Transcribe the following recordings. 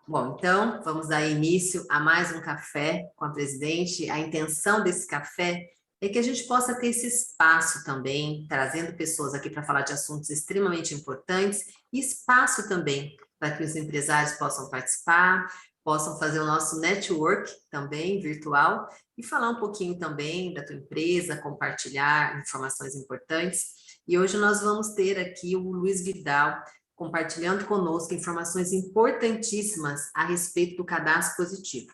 Bom, então, vamos dar início a mais um café com a presidente. A intenção desse café é que a gente possa ter esse espaço também, trazendo pessoas aqui para falar de assuntos extremamente importantes, e espaço também para que os empresários possam participar, possam fazer o nosso network também virtual e falar um pouquinho também da tua empresa, compartilhar informações importantes. E hoje nós vamos ter aqui o Luiz Vidal, compartilhando conosco informações importantíssimas a respeito do cadastro positivo.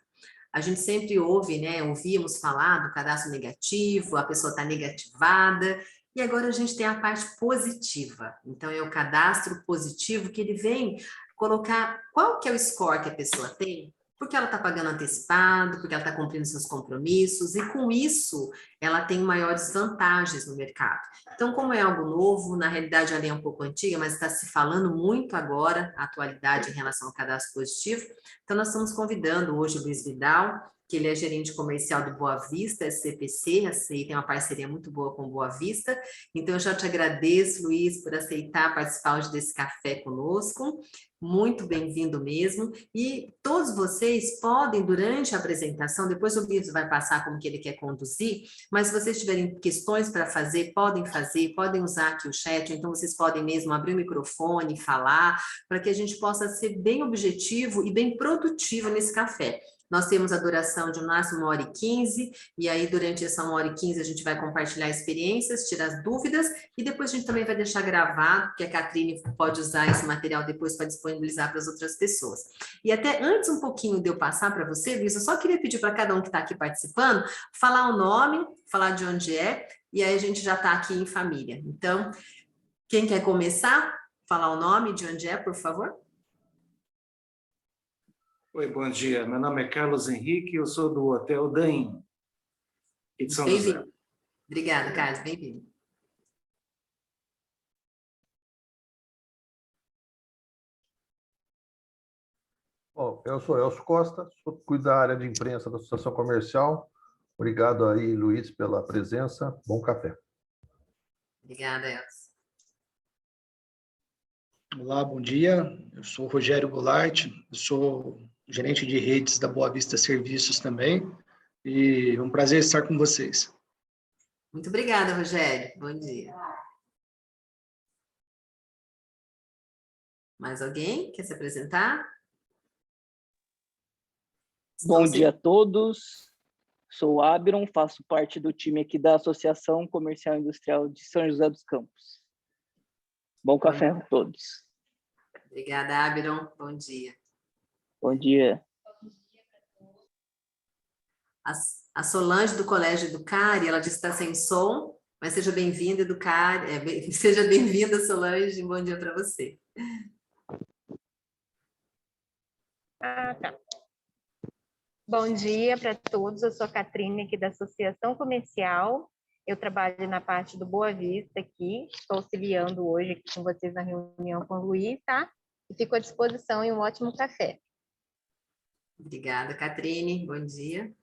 A gente sempre ouve, né, ouvíamos falar do cadastro negativo, a pessoa está negativada, e agora a gente tem a parte positiva. Então, é o cadastro positivo que ele vem colocar qual que é o score que a pessoa tem, porque ela está pagando antecipado, porque ela está cumprindo seus compromissos, e com isso ela tem maiores vantagens no mercado. Então, como é algo novo, na realidade a lei é um pouco antiga, mas está se falando muito agora, a atualidade em relação ao cadastro positivo. Então, nós estamos convidando hoje o Luiz Vidal, que ele é gerente comercial do Boa Vista, SCPC, a CI tem uma parceria muito boa com Boa Vista. Então, eu já te agradeço, Luiz, por aceitar participar hoje desse café conosco. Muito bem-vindo mesmo. E todos vocês podem, durante a apresentação, depois o Luiz vai passar como que ele quer conduzir, mas se vocês tiverem questões para fazer, podem usar aqui o chat, então vocês podem mesmo abrir o microfone, falar, para que a gente possa ser bem objetivo e bem produtivo nesse café. Nós temos a duração de no máximo 1h15, e aí durante essa 1h15 a gente vai compartilhar experiências, tirar as dúvidas, e depois a gente também vai deixar gravado, porque a Catrine pode usar esse material depois para disponibilizar para as outras pessoas. E até antes um pouquinho de eu passar para você, Luiz, eu só queria pedir para cada um que está aqui participando, falar o nome, falar de onde é, e aí a gente já está aqui em família. Então, quem quer começar? Falar o nome, de onde é, por favor? Oi, bom dia. Meu nome é Carlos Henrique, eu sou do Hotel Daim, de São José. Bem-vindo. Obrigada, Carlos, bem-vindo. Bom, eu sou Elcio Costa, cuido da área de imprensa da Associação Comercial. Obrigado aí, Luiz, pela presença. Bom café. Obrigada, Elcio. Olá, bom dia. Eu sou o Rogério Goulart, eu sou gerente de redes da Boa Vista Serviços também, e é um prazer estar com vocês. Muito obrigada, Rogério. Bom dia. Mais alguém quer se apresentar? Bom dia a todos. Sou o Abiron, faço parte do time aqui da Associação Comercial e Industrial de São José dos Campos. Bom café a todos. Obrigada, Abiron. Bom dia. Bom dia. A Solange, do Colégio Educare, ela disse que está sem som, mas seja bem-vinda, Educare. Seja bem-vinda, Solange. Bom dia para você. Tá. Bom dia para todos, eu sou a Catrine aqui da Associação Comercial, eu trabalho na parte do Boa Vista aqui, estou auxiliando hoje aqui com vocês na reunião com o Luiz, tá? E fico à disposição em um ótimo café. Obrigada, Catrine, bom dia.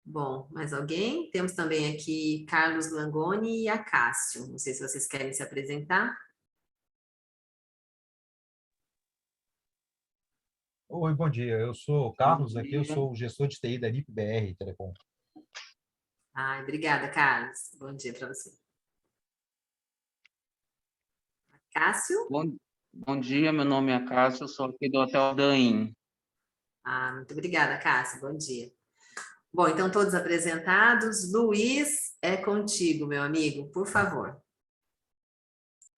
Bom, mais alguém? Temos também aqui Carlos Langoni e Acácio, não sei se vocês querem se apresentar. Oi, bom dia. Eu sou o Carlos aqui, eu sou o gestor de TI da NIP-BR Telecom. Obrigada, Carlos. Bom dia para você. Cássio? Bom dia, meu nome é Cássio, eu sou aqui do Hotel Daim. Muito obrigada, Cássio. Bom dia. Bom, então todos apresentados. Luiz, é contigo, meu amigo, por favor.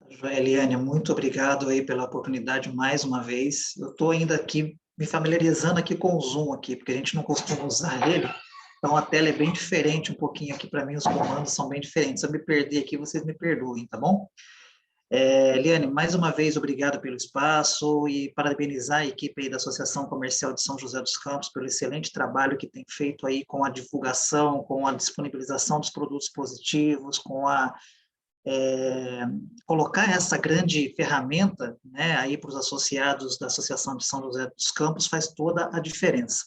Eliane, muito obrigado aí pela oportunidade mais uma vez. Eu estou ainda aqui me familiarizando aqui com o Zoom aqui, porque a gente não costuma usar ele, então a tela é bem diferente um pouquinho aqui para mim, os comandos são bem diferentes. Se eu me perder aqui, vocês me perdoem, tá bom? Eliane, mais uma vez, obrigado pelo espaço e parabenizar a equipe aí da Associação Comercial de São José dos Campos pelo excelente trabalho que tem feito aí com a divulgação, com a disponibilização dos produtos positivos, com colocar essa grande ferramenta, né, aí para os associados da Associação de São José dos Campos faz toda a diferença,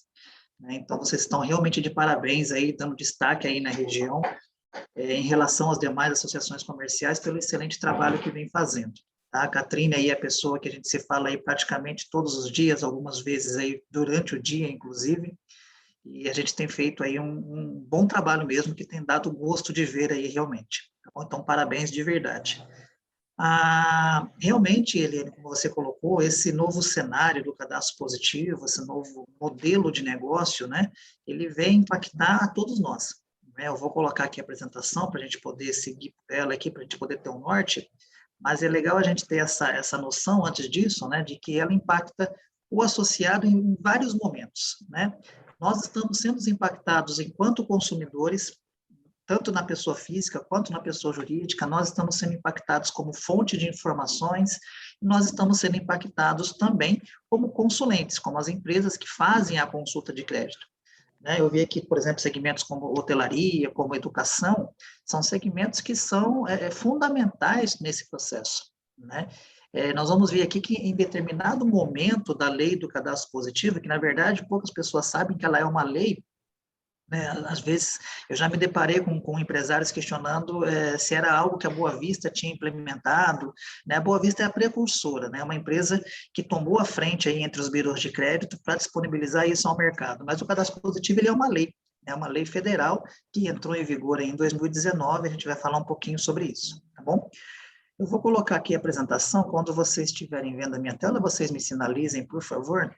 né? Então, vocês estão realmente de parabéns aí, dando destaque aí na região, em relação às demais associações comerciais, pelo excelente trabalho que vem fazendo. Tá? A Catrine aí é a pessoa que a gente se fala aí praticamente todos os dias, algumas vezes aí durante o dia, inclusive, e a gente tem feito aí um bom trabalho mesmo, que tem dado gosto de ver aí realmente. Tá bom? Então, parabéns de verdade. Realmente, Eliane, como você colocou, esse novo cenário do cadastro positivo, esse novo modelo de negócio, né, ele vem impactar a todos nós. Né? Eu vou colocar aqui a apresentação para a gente poder seguir ela aqui, para a gente poder ter um norte, mas é legal a gente ter essa noção antes disso, né, de que ela impacta o associado em vários momentos, né? Nós estamos sendo impactados enquanto consumidores, tanto na pessoa física quanto na pessoa jurídica, nós estamos sendo impactados como fonte de informações, nós estamos sendo impactados também como consulentes, como as empresas que fazem a consulta de crédito. Né? Eu vi aqui, por exemplo, segmentos como hotelaria, como educação, são segmentos que são fundamentais nesse processo. Né? Nós vamos ver aqui que em determinado momento da lei do cadastro positivo, que na verdade poucas pessoas sabem que ela é uma lei, né? Às vezes, eu já me deparei com empresários questionando se era algo que a Boa Vista tinha implementado. Né? A Boa Vista é a precursora, né? Uma empresa que tomou a frente aí entre os birôs de crédito para disponibilizar isso ao mercado. Mas o cadastro positivo ele é uma lei federal que entrou em vigor em 2019, a gente vai falar um pouquinho sobre isso, tá bom? Eu vou colocar aqui a apresentação, quando vocês estiverem vendo a minha tela, vocês me sinalizem, por favor.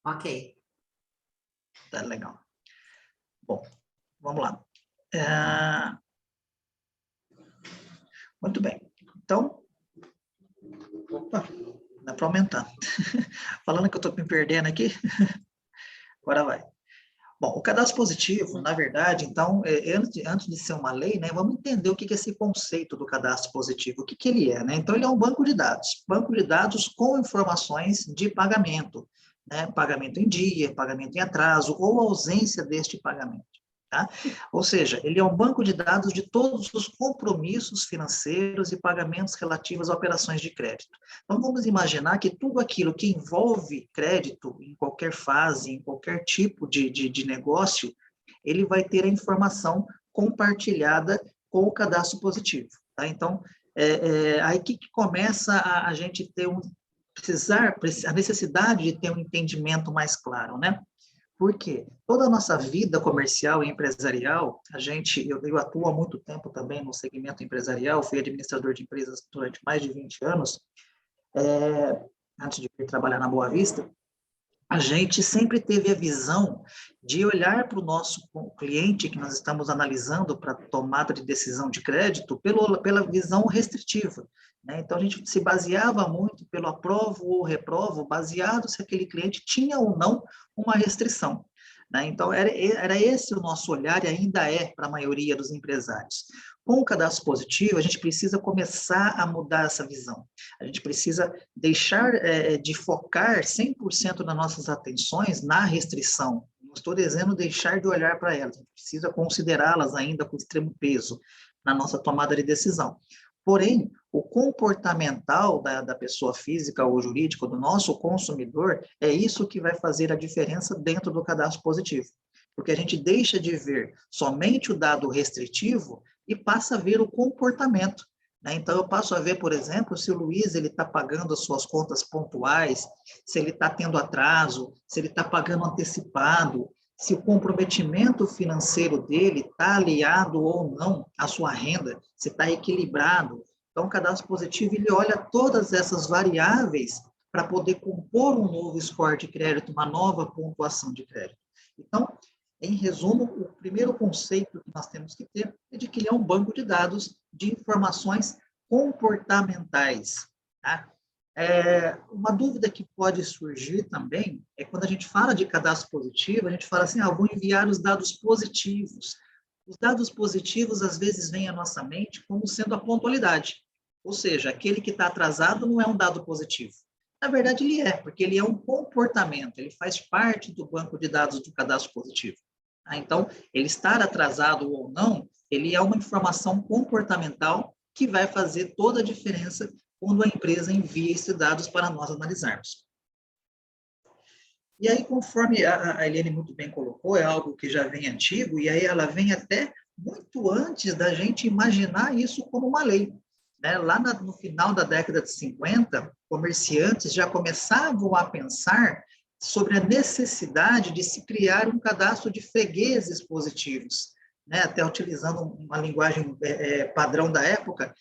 Ok. Tá legal. Bom, vamos lá. Muito bem. Então, opa, dá para aumentar. Falando que eu estou me perdendo aqui, agora vai. Bom, o cadastro positivo, na verdade, então, antes de ser uma lei, né, vamos entender o que é esse conceito do cadastro positivo, o que ele é, né? Então, ele é um banco de dados com informações de pagamento, né? Pagamento em dia, pagamento em atraso ou ausência deste pagamento. Tá? Ou seja, ele é um banco de dados de todos os compromissos financeiros e pagamentos relativos a operações de crédito. Então, vamos imaginar que tudo aquilo que envolve crédito, em qualquer fase, em qualquer tipo de negócio, ele vai ter a informação compartilhada com o cadastro positivo. Tá? Então, aí que começa a gente ter a necessidade de ter um entendimento mais claro, né? Porque toda a nossa vida comercial e empresarial, eu atuo há muito tempo também no segmento empresarial, fui administrador de empresas durante mais de 20 anos, antes de ir trabalhar na Boa Vista, a gente sempre teve a visão de olhar para o nosso cliente que nós estamos analisando para tomada de decisão de crédito pela visão restritiva. Né? Então, a gente se baseava muito pelo aprovo ou reprovo, baseado se aquele cliente tinha ou não uma restrição. Né? Então, era esse o nosso olhar e ainda é para a maioria dos empresários. Com o cadastro positivo, a gente precisa começar a mudar essa visão. A gente precisa deixar de focar 100% das nossas atenções na restrição. Não estou dizendo deixar de olhar para elas, a gente precisa considerá-las ainda com extremo peso na nossa tomada de decisão. Porém, o comportamental da pessoa física ou jurídica, do nosso consumidor, é isso que vai fazer a diferença dentro do cadastro positivo. Porque a gente deixa de ver somente o dado restritivo e passa a ver o comportamento. Né? Então, eu passo a ver, por exemplo, se o Luiz está pagando as suas contas pontuais, se ele está tendo atraso, se ele está pagando antecipado, se o comprometimento financeiro dele está aliado ou não à sua renda, se está equilibrado. Então, o cadastro positivo, ele olha todas essas variáveis para poder compor um novo score de crédito, uma nova pontuação de crédito. Então, em resumo, o primeiro conceito que nós temos que ter é de que ele é um banco de dados de informações comportamentais. Tá? Uma dúvida que pode surgir também é quando a gente fala de cadastro positivo, a gente fala assim, vou enviar os dados positivos. Os dados positivos, às vezes, vêm à nossa mente como sendo a pontualidade. Ou seja, aquele que está atrasado não é um dado positivo. Na verdade, ele é, porque ele é um comportamento, ele faz parte do banco de dados do cadastro positivo. Então, ele estar atrasado ou não, ele é uma informação comportamental que vai fazer toda a diferença quando a empresa envia esses dados para nós analisarmos. E aí, conforme a Eliane muito bem colocou, é algo que já vem antigo, e aí ela vem até muito antes da gente imaginar isso como uma lei. Né? Lá no final da década de 50, comerciantes já começavam a pensar sobre a necessidade de se criar um cadastro de fregueses positivos, né? Até utilizando uma linguagem padrão da época,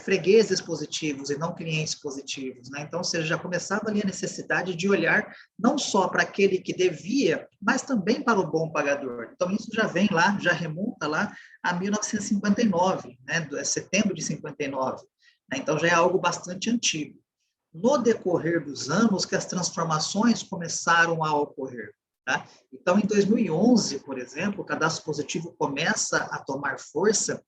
fregueses positivos e não clientes positivos, né? Então, ou seja, já começava ali a necessidade de olhar não só para aquele que devia, mas também para o bom pagador. Então, isso já vem lá, já remonta lá a 1959, né? Setembro de 59. Né? Então, já é algo bastante antigo. No decorrer dos anos que as transformações começaram a ocorrer. Tá? Então, em 2011, por exemplo, o cadastro positivo começa a tomar força.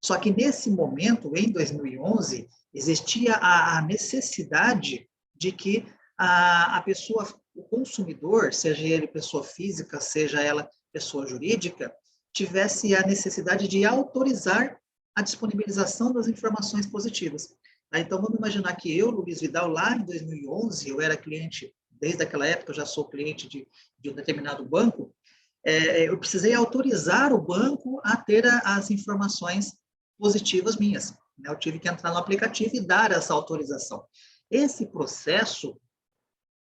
Só que nesse momento, em 2011, existia a necessidade de que a pessoa, o consumidor, seja ele pessoa física, seja ela pessoa jurídica, tivesse a necessidade de autorizar a disponibilização das informações positivas. Então, vamos imaginar que eu, Luiz Vidal, lá em 2011, eu era cliente, desde aquela época eu já sou cliente de um determinado banco, eu precisei autorizar o banco a ter as informações positivas minhas. Né? Eu tive que entrar no aplicativo e dar essa autorização. Esse processo,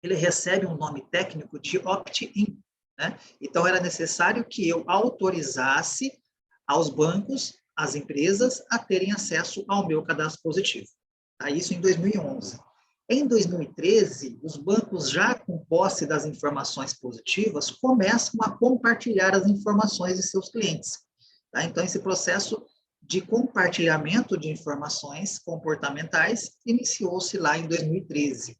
ele recebe um nome técnico de opt-in. Né? Então, era necessário que eu autorizasse aos bancos, às empresas, a terem acesso ao meu cadastro positivo. Tá? Isso em 2011. Em 2013, os bancos, já com posse das informações positivas, começam a compartilhar as informações de seus clientes. Tá? Então, esse processo de compartilhamento de informações comportamentais iniciou-se lá em 2013.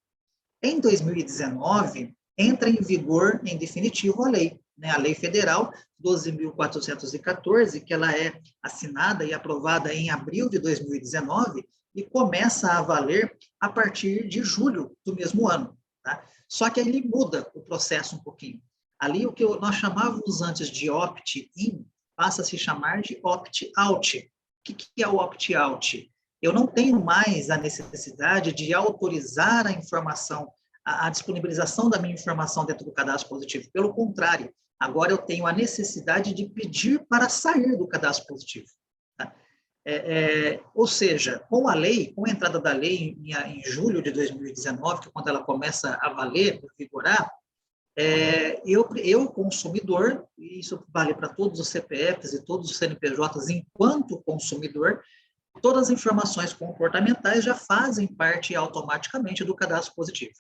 Em 2019, entra em vigor, em definitivo, a lei, né? A Lei Federal 12.414, que ela é assinada e aprovada em abril de 2019 e começa a valer a partir de julho do mesmo ano. Tá? Só que ele muda o processo um pouquinho. Ali, o que nós chamávamos antes de opt-in, passa a se chamar de opt-out. O que é o opt-out? Eu não tenho mais a necessidade de autorizar a informação, a disponibilização da minha informação dentro do cadastro positivo. Pelo contrário, agora eu tenho a necessidade de pedir para sair do cadastro positivo. Tá? Ou seja, com a lei, com a entrada da lei em julho de 2019, que é quando ela começa a valer, a vigorar, eu, consumidor, e isso vale para todos os CPFs e todos os CNPJs, enquanto consumidor, todas as informações comportamentais já fazem parte automaticamente do cadastro positivo.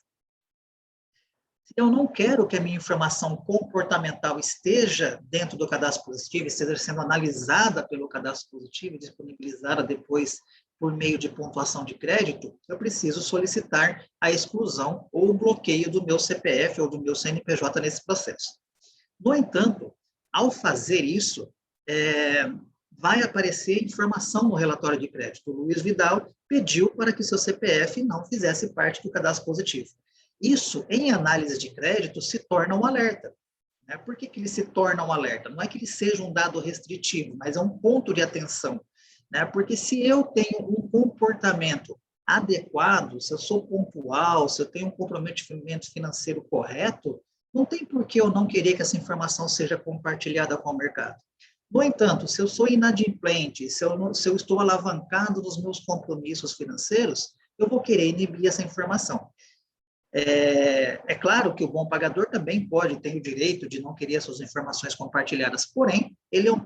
Se eu não quero que a minha informação comportamental esteja dentro do cadastro positivo, esteja sendo analisada pelo cadastro positivo e disponibilizada depois por meio de pontuação de crédito, eu preciso solicitar a exclusão ou o bloqueio do meu CPF ou do meu CNPJ nesse processo. No entanto, ao fazer isso, vai aparecer informação no relatório de crédito. O Luiz Vidal pediu para que seu CPF não fizesse parte do cadastro positivo. Isso, em análise de crédito, se torna um alerta. Né? Por que ele se torna um alerta? Não é que ele seja um dado restritivo, mas é um ponto de atenção. Né? Porque se eu tenho um comportamento adequado, se eu sou pontual, se eu tenho um comprometimento financeiro correto, não tem por que eu não querer que essa informação seja compartilhada com o mercado. No entanto, se eu sou inadimplente, se eu estou alavancado nos meus compromissos financeiros, eu vou querer inibir essa informação. É claro que o bom pagador também pode ter o direito de não querer as suas informações compartilhadas, porém,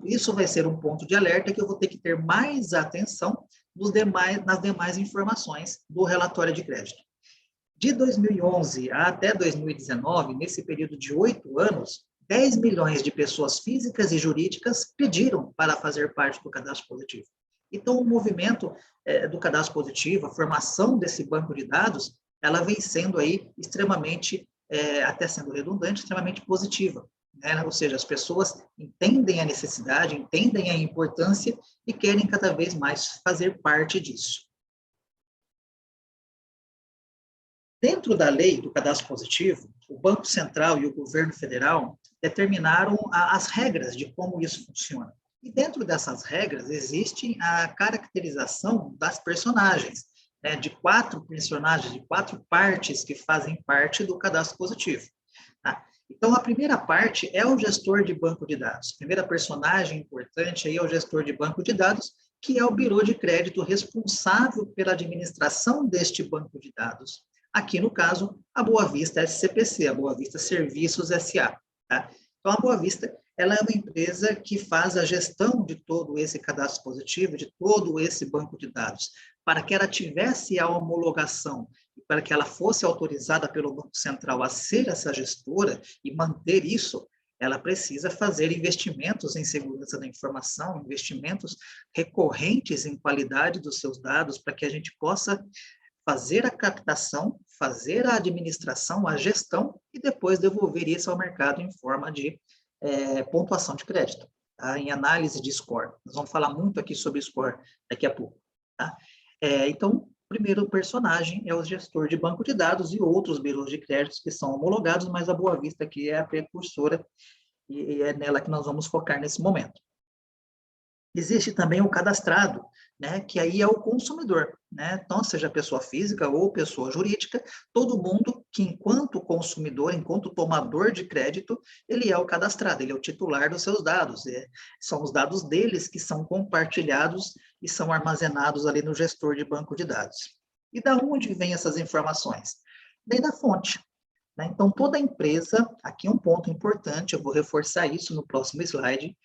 isso vai ser um ponto de alerta que eu vou ter que ter mais atenção nas demais informações do relatório de crédito. De 2011 até 2019, nesse período de 8 anos, 10 milhões de pessoas físicas e jurídicas pediram para fazer parte do cadastro positivo. Então, o movimento do cadastro positivo, a formação desse banco de dados, ela vem sendo aí extremamente, até sendo redundante, extremamente positiva. Né? Ou seja, as pessoas entendem a necessidade, entendem a importância e querem cada vez mais fazer parte disso. Dentro da lei do cadastro positivo, o Banco Central e o governo federal determinaram as regras de como isso funciona. E dentro dessas regras existe a caracterização das personagens, né, de 4 personagens, de 4 partes que fazem parte do cadastro positivo. Tá? Então, a primeira parte é o gestor de banco de dados. A primeira personagem importante aí é o gestor de banco de dados, que é o birô de crédito responsável pela administração deste banco de dados. Aqui, no caso, a Boa Vista SCPC, a Boa Vista Serviços S.A. Tá? Então, a Boa Vista, ela é uma empresa que faz a gestão de todo esse cadastro positivo, de todo esse banco de dados. Para que ela tivesse a homologação, para que ela fosse autorizada pelo Banco Central a ser essa gestora e manter isso, ela precisa fazer investimentos em segurança da informação, investimentos recorrentes em qualidade dos seus dados, para que a gente possa fazer a captação, fazer a administração, a gestão e depois devolver isso ao mercado em forma de pontuação de crédito, tá? Em análise de score. Nós vamos falar muito aqui sobre score daqui a pouco. Tá? Então, o primeiro personagem é o gestor de banco de dados e outros birôs de créditos que são homologados, mas a Boa Vista aqui é a precursora e é nela que nós vamos focar nesse momento. Existe também o cadastrado, né, que aí é o consumidor, né? Então, seja pessoa física ou pessoa jurídica, todo mundo que, enquanto consumidor, enquanto tomador de crédito, ele é o cadastrado, ele é o titular dos seus dados, são os dados deles que são compartilhados e são armazenados ali no gestor de banco de dados. E da onde vêm essas informações? Vem da fonte. Né? Então, toda empresa, aqui um ponto importante, eu vou reforçar isso no próximo slide,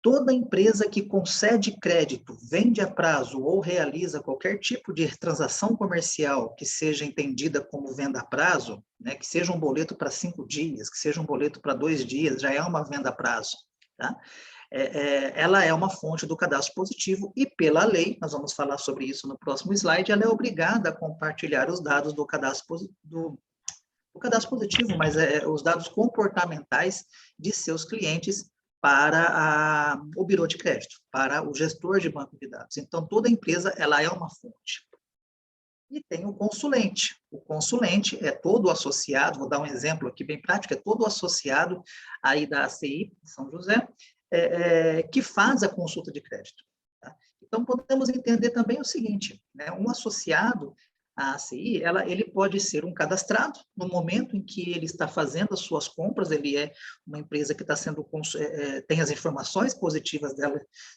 toda empresa que concede crédito, vende a prazo ou realiza qualquer tipo de transação comercial que seja entendida como venda a prazo, né, que seja um boleto para 5 dias, que seja um boleto para 2 dias, já é uma venda a prazo. Tá? Ela é uma fonte do cadastro positivo e, pela lei, nós vamos falar sobre isso no próximo slide, ela é obrigada a compartilhar os dados do cadastro positivo, mas os dados comportamentais de seus clientes para o birô de crédito, para o gestor de banco de dados. Então, toda empresa ela é uma fonte. E tem o consulente. O consulente é todo associado, vou dar um exemplo aqui bem prático, é todo associado aí da ACI, São José, que faz a consulta de crédito. Tá? Então, podemos entender também o seguinte, né? Um associado à ACI, ele pode ser um cadastrado no momento em que ele está fazendo as suas compras, ele é uma empresa que está sendo, tem as informações positivas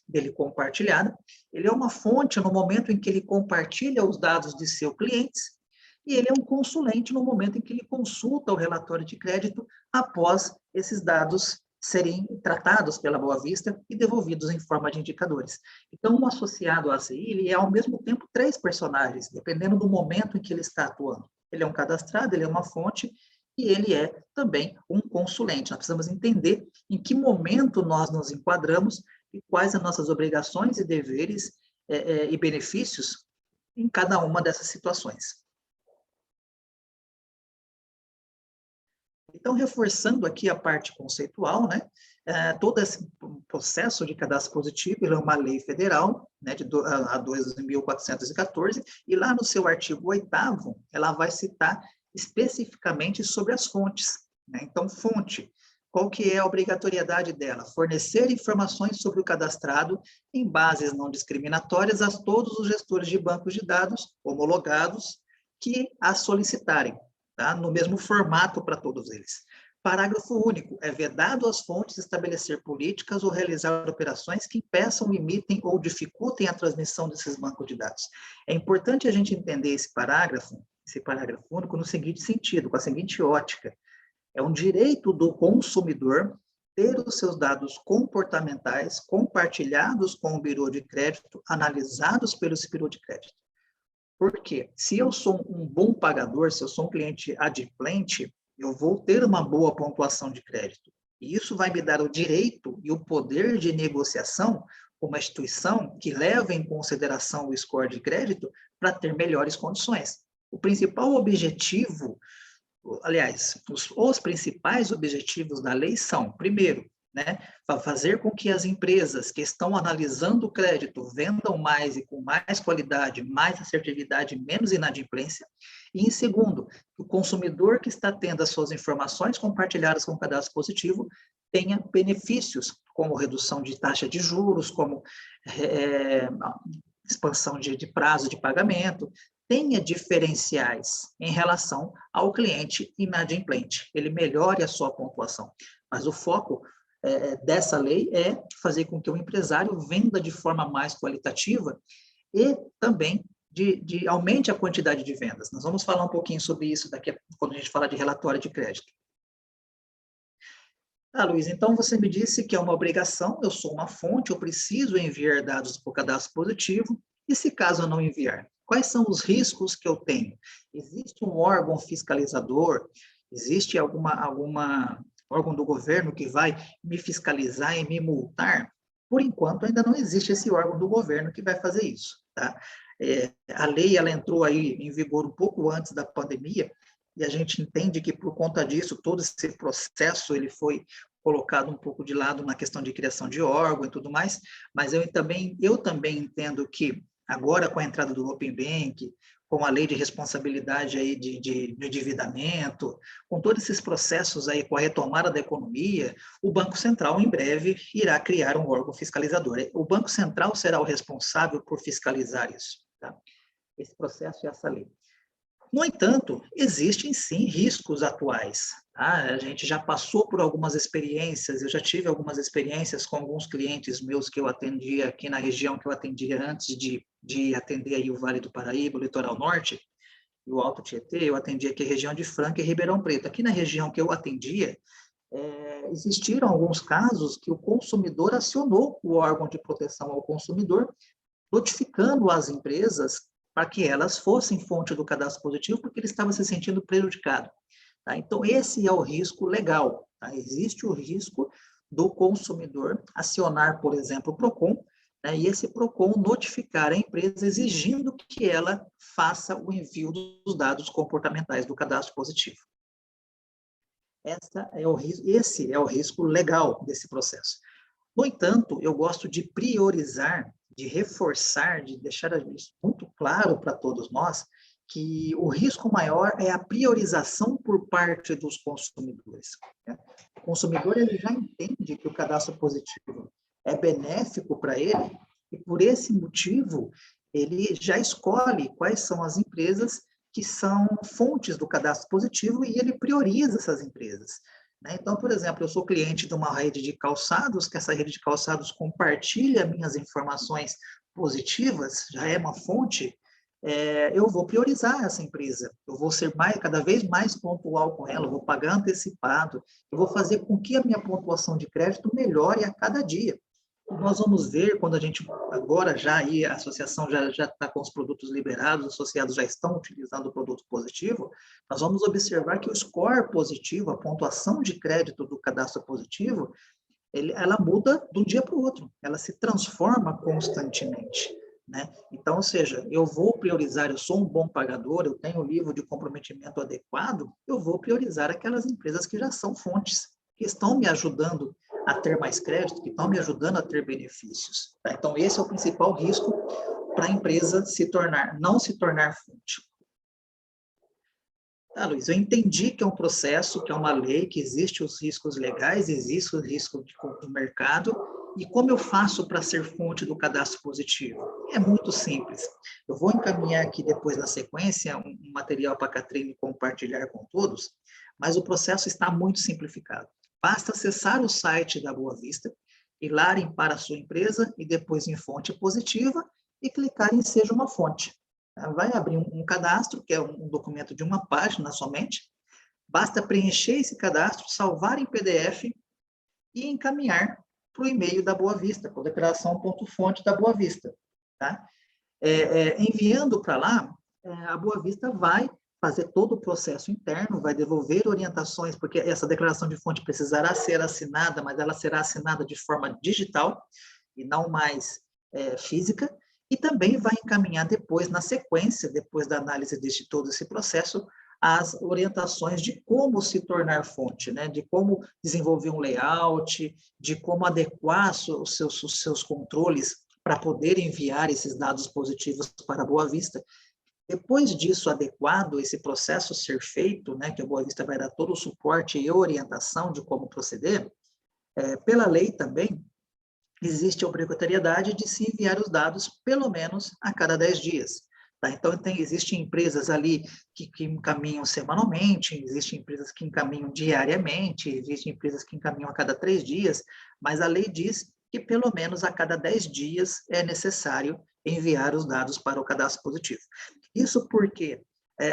dele compartilhada, ele é uma fonte no momento em que ele compartilha os dados de seus clientes, e ele é um consulente no momento em que ele consulta o relatório de crédito após esses dados serem tratados pela Boa Vista e devolvidos em forma de indicadores. Então, um associado à ACI, ele é, ao mesmo tempo, 3 personagens, dependendo do momento em que ele está atuando. Ele é um cadastrado, ele é uma fonte, e ele é também um consulente. Nós precisamos entender em que momento nós nos enquadramos e quais as nossas obrigações e deveres e benefícios em cada uma dessas situações. Então, reforçando aqui a parte conceitual, né, todo esse processo de cadastro positivo é uma lei federal, né, a 2.414, e lá no seu artigo 8º, ela vai citar especificamente sobre as fontes. Né? Então, fonte, qual que é a obrigatoriedade dela? Fornecer informações sobre o cadastrado em bases não discriminatórias a todos os gestores de bancos de dados homologados que a solicitarem. Tá? No mesmo formato para todos eles. Parágrafo único. É vedado às fontes estabelecer políticas ou realizar operações que impeçam, limitem ou dificultem a transmissão desses bancos de dados. É importante a gente entender esse parágrafo único no seguinte sentido, com a seguinte ótica. É um direito do consumidor ter os seus dados comportamentais compartilhados com o birô de crédito, analisados pelo birô de crédito. Por quê? Se eu sou um bom pagador, se eu sou um cliente adimplente, eu vou ter uma boa pontuação de crédito. E isso vai me dar o direito e o poder de negociação com uma instituição que leva em consideração o score de crédito para ter melhores condições. O principal objetivo, aliás, os principais objetivos da lei são, primeiro, né, fazer com que as empresas que estão analisando o crédito vendam mais e com mais qualidade, mais assertividade, menos inadimplência. E, em segundo, o consumidor que está tendo as suas informações compartilhadas com o cadastro positivo tenha benefícios, como redução de taxa de juros, como expansão de prazo de pagamento, tenha diferenciais em relação ao cliente inadimplente, ele melhore a sua pontuação. Mas o foco dessa lei é fazer com que o empresário venda de forma mais qualitativa e também aumente a quantidade de vendas. Nós vamos falar um pouquinho sobre isso quando a gente falar de relatório de crédito. Luiz, então você me disse que é uma obrigação, eu sou uma fonte, eu preciso enviar dados para o cadastro positivo, e se caso eu não enviar? Quais são os riscos que eu tenho? Existe um órgão fiscalizador? Existe algum órgão do governo que vai me fiscalizar e me multar? Por enquanto, ainda não existe esse órgão do governo que vai fazer isso, tá? A lei, ela entrou aí em vigor um pouco antes da pandemia, e a gente entende que, por conta disso, todo esse processo ele foi colocado um pouco de lado na questão de criação de órgão e tudo mais, mas eu também entendo que, agora com a entrada do Open Bank, com a lei de responsabilidade aí de endividamento, com todos esses processos aí, com a retomada da economia, o Banco Central, em breve, irá criar um órgão fiscalizador. O Banco Central será o responsável por fiscalizar isso, tá? Esse processo e essa lei. No entanto, existem sim riscos atuais. Tá? A gente já passou por algumas experiências, eu já tive algumas experiências com alguns clientes meus que eu atendia aqui na região que eu atendia antes de atender aí o Vale do Paraíba, o Litoral Norte, e o Alto Tietê, eu atendia aqui a região de Franca e Ribeirão Preto. Aqui na região que eu atendia, existiram alguns casos que o consumidor acionou o órgão de proteção ao consumidor, notificando as empresas para que elas fossem fonte do cadastro positivo, porque ele estava se sentindo prejudicado. Tá? Então, esse é o risco legal. Tá? Existe o risco do consumidor acionar, por exemplo, o PROCON, né? E esse PROCON notificar a empresa exigindo que ela faça o envio dos dados comportamentais do cadastro positivo. Esse é o risco legal desse processo. No entanto, eu gosto de priorizar, de reforçar, de deixar isso muito claro para todos nós, que o risco maior é a priorização por parte dos consumidores. Né? O consumidor ele já entende que o cadastro positivo é benéfico para ele, e por esse motivo, ele já escolhe quais são as empresas que são fontes do cadastro positivo e ele prioriza essas empresas. Então, por exemplo, eu sou cliente de uma rede de calçados, que essa rede de calçados compartilha minhas informações positivas, já é uma fonte, eu vou priorizar essa empresa, eu vou ser cada vez mais pontual com ela, eu vou pagar antecipado, eu vou fazer com que a minha pontuação de crédito melhore a cada dia. Nós vamos ver, quando a gente, agora já aí, a associação já está com os produtos liberados, os associados já estão utilizando o produto positivo, nós vamos observar que o score positivo, a pontuação de crédito do cadastro positivo, ela muda de um dia para o outro, ela se transforma constantemente. Né? Então, ou seja, eu vou priorizar, eu sou um bom pagador, eu tenho o nível de comprometimento adequado, eu vou priorizar aquelas empresas que já são fontes, que estão me ajudando a ter mais crédito, que estão me ajudando a ter benefícios. Tá? Então, esse é o principal risco para a empresa não se tornar fonte. Tá, Luiz, eu entendi que é um processo, que é uma lei, que existem os riscos legais, existe o risco do mercado, e como eu faço para ser fonte do cadastro positivo? É muito simples. Eu vou encaminhar aqui depois, na sequência, um material para a Catrine compartilhar com todos, mas o processo está muito simplificado. Basta acessar o site da Boa Vista, ir lá para a sua empresa e depois em fonte positiva e clicar em Seja uma Fonte. Vai abrir um cadastro, que é um documento de uma página somente. Basta preencher esse cadastro, salvar em PDF e encaminhar para o e-mail da Boa Vista, com declaração.fonte da Boa Vista. Tá? Enviando para lá, a Boa Vista vai fazer todo o processo interno, vai devolver orientações, porque essa declaração de fonte precisará ser assinada, mas ela será assinada de forma digital e não mais física, e também vai encaminhar depois, na sequência, depois da análise de todo esse processo, as orientações de como se tornar fonte, né? De como desenvolver um layout, de como adequar os seus controles para poder enviar esses dados positivos para a Boa Vista. Depois disso adequado, esse processo ser feito, né, que a Boa Vista vai dar todo o suporte e orientação de como proceder, pela lei também, existe a obrigatoriedade de se enviar os dados pelo menos a cada 10 dias. Tá? Então, existem empresas ali que encaminham semanalmente, existem empresas que encaminham diariamente, existem empresas que encaminham a cada 3 dias, mas a lei diz que pelo menos a cada 10 dias é necessário enviar os dados para o cadastro positivo. Isso porque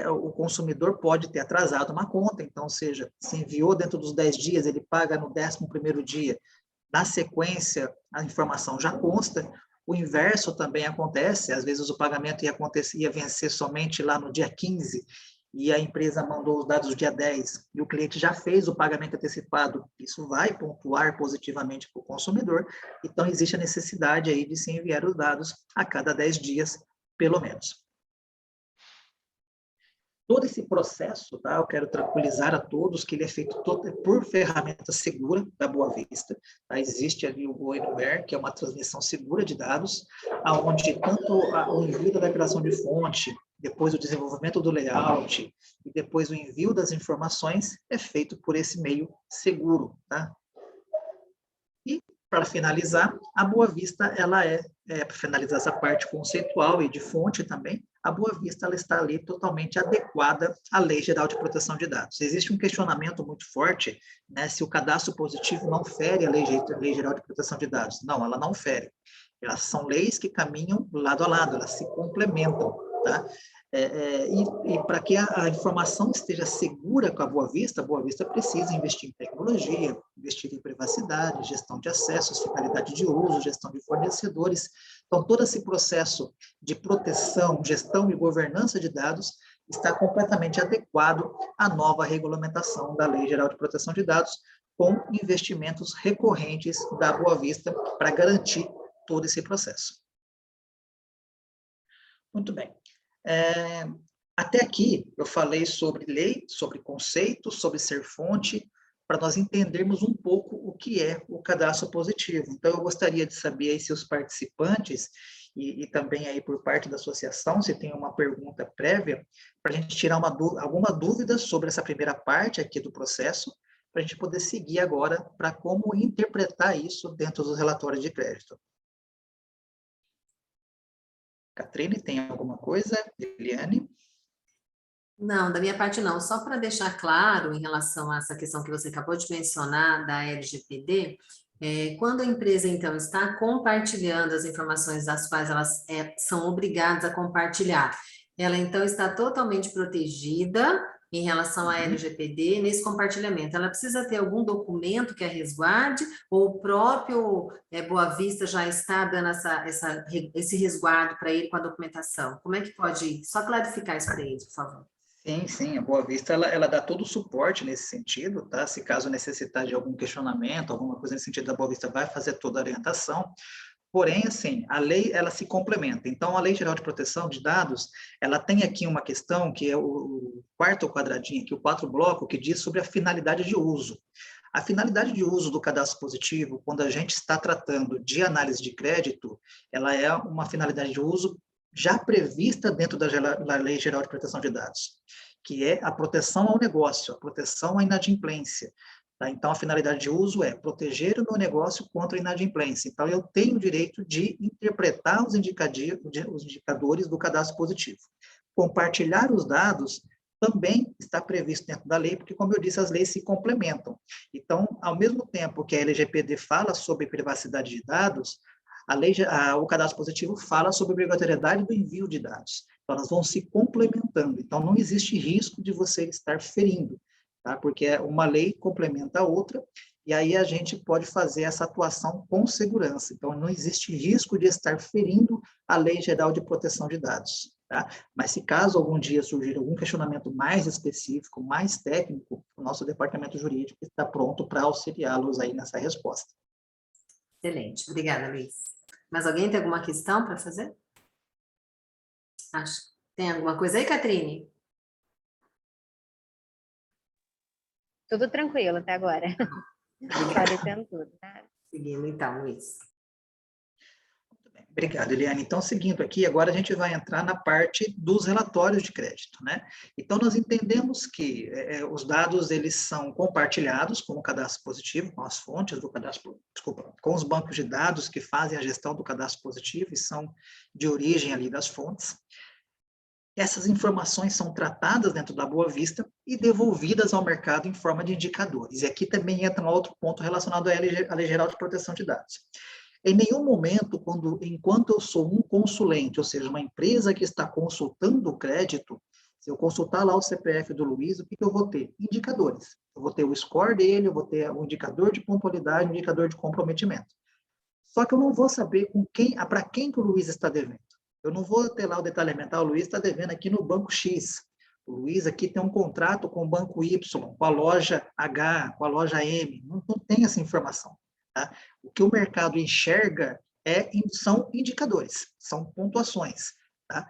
o consumidor pode ter atrasado uma conta, então, ou seja, se enviou dentro dos 10 dias, ele paga no 11º dia, na sequência, a informação já consta. O inverso também acontece, às vezes o pagamento ia vencer somente lá no dia 15, e a empresa mandou os dados no dia 10, e o cliente já fez o pagamento antecipado, isso vai pontuar positivamente para o consumidor, então existe a necessidade aí de se enviar os dados a cada 10 dias, pelo menos. Todo esse processo, tá, eu quero tranquilizar a todos que ele é feito por ferramenta segura da Boa Vista. Tá? Existe ali o GoAnywhere, que é uma transmissão segura de dados, onde tanto o envio da declaração de fonte, depois o desenvolvimento do layout e depois o envio das informações é feito por esse meio seguro. Tá? E, para finalizar, a Boa Vista, para finalizar essa parte conceitual e de fonte também, a Boa Vista ela está ali totalmente adequada à Lei Geral de Proteção de Dados. Existe um questionamento muito forte, né, se o cadastro positivo não fere a Lei Geral de Proteção de Dados. Não, ela não fere. Elas são leis que caminham lado a lado, elas se complementam. Tá? E para que a informação esteja segura com a Boa Vista precisa investir em tecnologia, investir em privacidade, gestão de acessos, finalidade de uso, gestão de fornecedores. Então, todo esse processo de proteção, gestão e governança de dados está completamente adequado à nova regulamentação da Lei Geral de Proteção de Dados, com investimentos recorrentes da Boa Vista para garantir todo esse processo. Muito bem. Até aqui eu falei sobre lei, sobre conceito, sobre ser fonte, para nós entendermos um pouco o que é o cadastro positivo. Então, eu gostaria de saber aí se os participantes, e também aí por parte da associação, se tem uma pergunta prévia, para a gente tirar alguma dúvida sobre essa primeira parte aqui do processo, para a gente poder seguir agora para como interpretar isso dentro dos relatórios de crédito. Catrine, tem alguma coisa? Eliane? Não, da minha parte não. Só para deixar claro em relação a essa questão que você acabou de mencionar da LGPD, quando a empresa, então, está compartilhando as informações das quais elas são obrigadas a compartilhar, ela, então, está totalmente protegida em relação à LGPD nesse compartilhamento. Ela precisa ter algum documento que a resguarde, ou o próprio Boa Vista já está dando esse resguardo para ele com a documentação? Como é que pode... Só clarificar isso para eles, por favor. Sim, a Boa Vista, ela dá todo o suporte nesse sentido, tá? Se caso necessitar de algum questionamento, alguma coisa nesse sentido, a Boa Vista vai fazer toda a orientação. Porém, assim, a lei, ela se complementa. Então, a Lei Geral de Proteção de Dados, ela tem aqui uma questão, que é o quarto quadradinho aqui, o 4 bloco, que diz sobre a finalidade de uso. A finalidade de uso do cadastro positivo, quando a gente está tratando de análise de crédito, ela é uma finalidade de uso já prevista dentro da Lei Geral de Proteção de Dados, que é a proteção ao negócio, a proteção à inadimplência. Tá? Então, a finalidade de uso é proteger o meu negócio contra a inadimplência. Então, eu tenho o direito de interpretar os indicadores do cadastro positivo. Compartilhar os dados também está previsto dentro da lei, porque, como eu disse, as leis se complementam. Então, ao mesmo tempo que a LGPD fala sobre privacidade de dados, o cadastro positivo fala sobre a obrigatoriedade do envio de dados. Então, elas vão se complementando. Então, não existe risco de você estar ferindo, tá? Porque uma lei complementa a outra, e aí a gente pode fazer essa atuação com segurança. Então, não existe risco de estar ferindo a Lei Geral de Proteção de Dados. Tá? Mas se caso algum dia surgir algum questionamento mais específico, mais técnico, o nosso departamento jurídico está pronto para auxiliá-los aí nessa resposta. Excelente, obrigada, Luiz. Mas alguém tem alguma questão para fazer? Acho. Tem alguma coisa aí, Catrine? Tudo tranquilo até agora. Esclarecendo tudo, tá? Seguindo então, Luiz. Muito bem, obrigado, Eliane. Então, seguindo aqui, agora a gente vai entrar na parte dos relatórios de crédito, né? Então, nós entendemos que os dados, eles são compartilhados com o cadastro positivo, com as fontes do cadastro, com os bancos de dados que fazem a gestão do cadastro positivo e são de origem ali das fontes. essas informações são tratadas dentro da Boa Vista e devolvidas ao mercado em forma de indicadores. E aqui também entra um outro ponto relacionado à Lei Geral de Proteção de Dados. Em nenhum momento, enquanto eu sou um consulente, ou seja, uma empresa que está consultando o crédito, se eu consultar lá o CPF do Luiz, o que eu vou ter? Indicadores. Eu vou ter o score dele, eu vou ter o indicador de pontualidade, o indicador de comprometimento. Só que eu não vou saber para quem que o Luiz está devendo. Eu não vou ter lá o detalhamento, o Luiz está devendo aqui no banco X. O Luiz aqui tem um contrato com o banco Y, com a loja H, com a loja M. Não tem essa informação. Tá? O que o mercado enxerga são indicadores, são pontuações. Tá?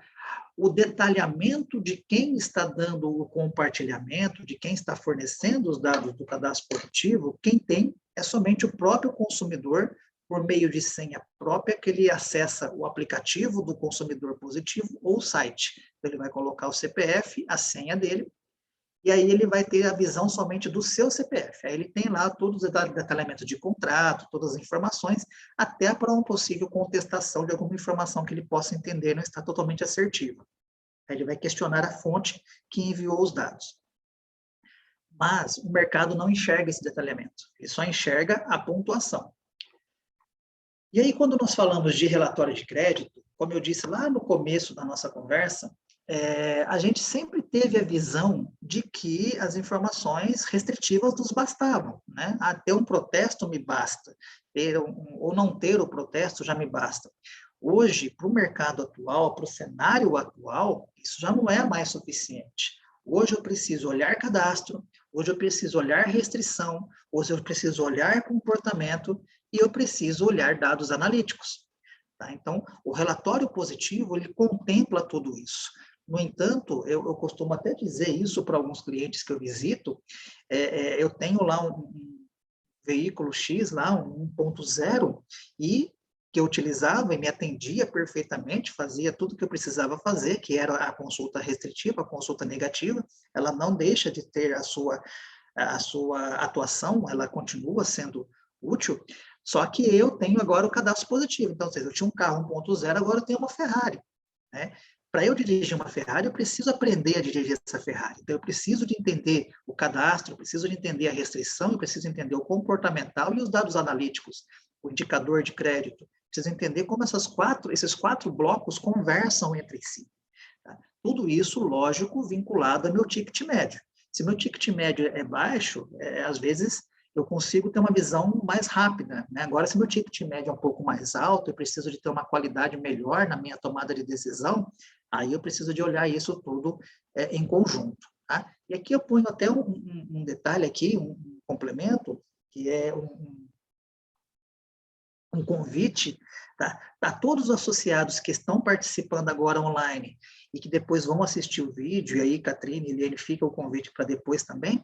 O detalhamento de quem está dando o compartilhamento, de quem está fornecendo os dados do cadastro positivo, quem tem é somente o próprio consumidor, por meio de senha própria, que ele acessa o aplicativo do consumidor positivo ou o site. Então, ele vai colocar o CPF, a senha dele, e aí ele vai ter a visão somente do seu CPF. Aí ele tem lá todos os detalhamentos de contrato, todas as informações, até para uma possível contestação de alguma informação que ele possa entender não está totalmente assertiva. Aí ele vai questionar a fonte que enviou os dados. Mas o mercado não enxerga esse detalhamento, ele só enxerga a pontuação. E aí, quando nós falamos de relatório de crédito, como eu disse lá no começo da nossa conversa, a gente sempre teve a visão de que as informações restritivas nos bastavam, né? Ter um protesto me basta, ou não ter o protesto já me basta. Hoje, para o mercado atual, para o cenário atual, isso já não é mais suficiente. Hoje eu preciso olhar cadastro, hoje eu preciso olhar restrição, hoje eu preciso olhar comportamento e eu preciso olhar dados analíticos. Tá? Então, o relatório positivo, ele contempla tudo isso. No entanto, eu costumo até dizer isso para alguns clientes que eu visito, eu tenho lá um veículo X, lá, um 1.0, e que eu utilizava e me atendia perfeitamente, fazia tudo o que eu precisava fazer, que era a consulta restritiva, a consulta negativa, ela não deixa de ter a sua atuação, ela continua sendo útil, só que eu tenho agora o cadastro positivo. Então, ou seja, eu tinha um carro 1.0, agora eu tenho uma Ferrari. Né? Para eu dirigir uma Ferrari, eu preciso aprender a dirigir essa Ferrari. Então, eu preciso de entender o cadastro, eu preciso de entender a restrição, eu preciso entender o comportamental e os dados analíticos, o indicador de crédito. Preciso entender como esses quatro blocos conversam entre si. Tá? Tudo isso, lógico, vinculado ao meu ticket médio. Se meu ticket médio é baixo, às vezes eu consigo ter uma visão mais rápida. Né? Agora, se meu ticket médio é um pouco mais alto, eu preciso de ter uma qualidade melhor na minha tomada de decisão, aí eu preciso de olhar isso tudo em conjunto. Tá? E aqui eu ponho até um detalhe aqui, um complemento, que é um convite, tá? A todos os associados que estão participando agora online e que depois vão assistir o vídeo, e aí, Catrine, ele fica o convite para depois também.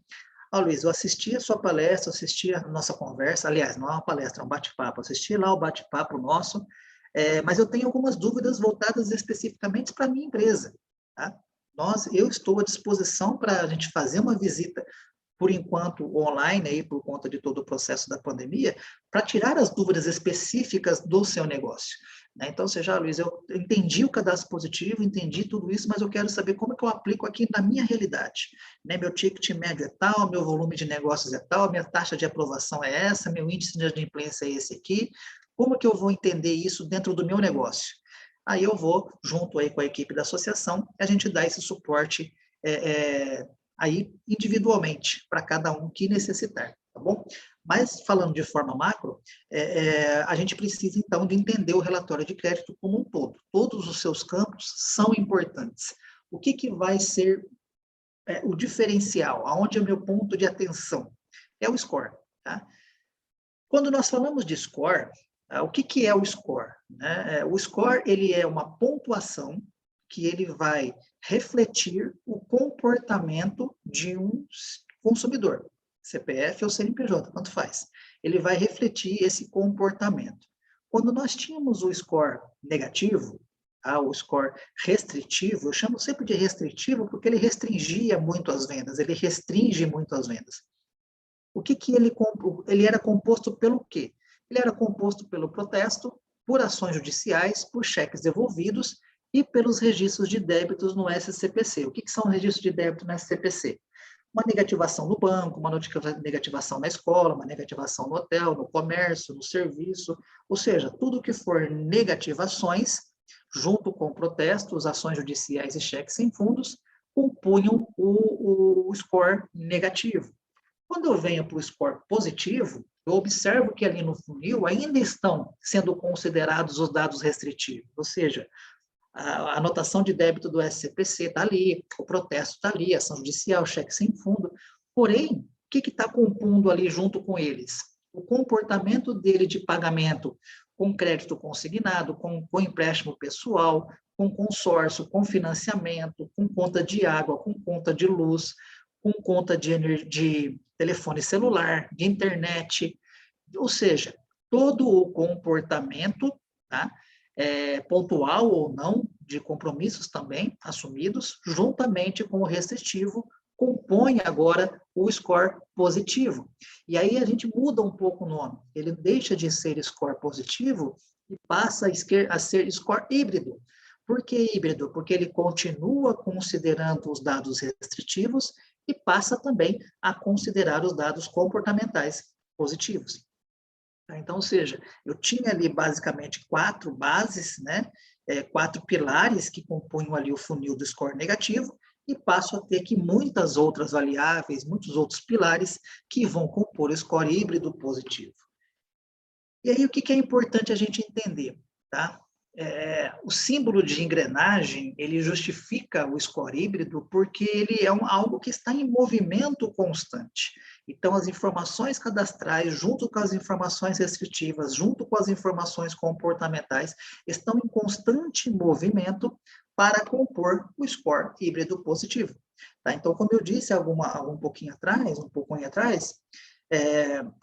Luiz, eu assisti a sua palestra, assisti a nossa conversa, aliás, não é uma palestra, é um bate-papo, assisti lá o bate-papo nosso, mas eu tenho algumas dúvidas voltadas especificamente para a minha empresa. Tá? Eu estou à disposição para a gente fazer uma visita, por enquanto, online, aí, por conta de todo o processo da pandemia, para tirar as dúvidas específicas do seu negócio. Né? Então, seja, Luiz, eu entendi o cadastro positivo, entendi tudo isso, mas eu quero saber como é que eu aplico aqui na minha realidade. Né? Meu ticket médio é tal, meu volume de negócios é tal, minha taxa de aprovação é essa, meu índice de adimplência é esse aqui. Como que eu vou entender isso dentro do meu negócio? Aí eu vou, junto aí com a equipe da associação, a gente dá esse suporte aí individualmente, para cada um que necessitar, tá bom? Mas, falando de forma macro, a gente precisa, então, de entender o relatório de crédito como um todo. Todos os seus campos são importantes. O que vai ser o diferencial? Aonde é o meu ponto de atenção? É o score, tá? Quando nós falamos de score, o que é o score? Né? O score, ele é uma pontuação que ele vai refletir o comportamento de um consumidor, CPF ou CNPJ, tanto faz. Ele vai refletir esse comportamento. Quando nós tínhamos o score negativo, o score restritivo, eu chamo sempre de restritivo porque ele restringia muito as vendas, ele restringe muito as vendas. O que ele era composto pelo quê? Ele era composto pelo protesto, por ações judiciais, por cheques devolvidos e pelos registros de débitos no SCPC. O que são registros de débito no SCPC? Uma negativação no banco, uma negativação na escola, uma negativação no hotel, no comércio, no serviço, ou seja, tudo que for negativações, junto com protestos, ações judiciais e cheques sem fundos, compunham o score negativo. Quando eu venho para o score positivo, eu observo que ali no funil ainda estão sendo considerados os dados restritivos, ou seja, a anotação de débito do SCPC está ali, o protesto está ali, a ação judicial, cheque sem fundo. Porém, o que está compondo ali junto com eles? O comportamento dele de pagamento com crédito consignado, com empréstimo pessoal, com consórcio, com financiamento, com conta de água, com conta de luz, com conta de telefone celular, de internet, ou seja, todo o comportamento, tá? Pontual ou não, de compromissos também assumidos, juntamente com o restritivo, compõe agora o score positivo. E aí a gente muda um pouco o nome. Ele deixa de ser score positivo e passa a ser score híbrido. Por que híbrido? Porque ele continua considerando os dados restritivos e passa também a considerar os dados comportamentais positivos. Então, ou seja, eu tinha ali basicamente 4 bases, né? 4 pilares que compunham ali o funil do score negativo, e passo a ter aqui muitas outras variáveis, muitos outros pilares que vão compor o score híbrido positivo. E aí, o que é importante a gente entender, tá? O símbolo de engrenagem, ele justifica o score híbrido porque ele é algo que está em movimento constante. Então, as informações cadastrais, junto com as informações restritivas, junto com as informações comportamentais, estão em constante movimento para compor o score híbrido positivo. Tá? Então, como eu disse um pouquinho atrás,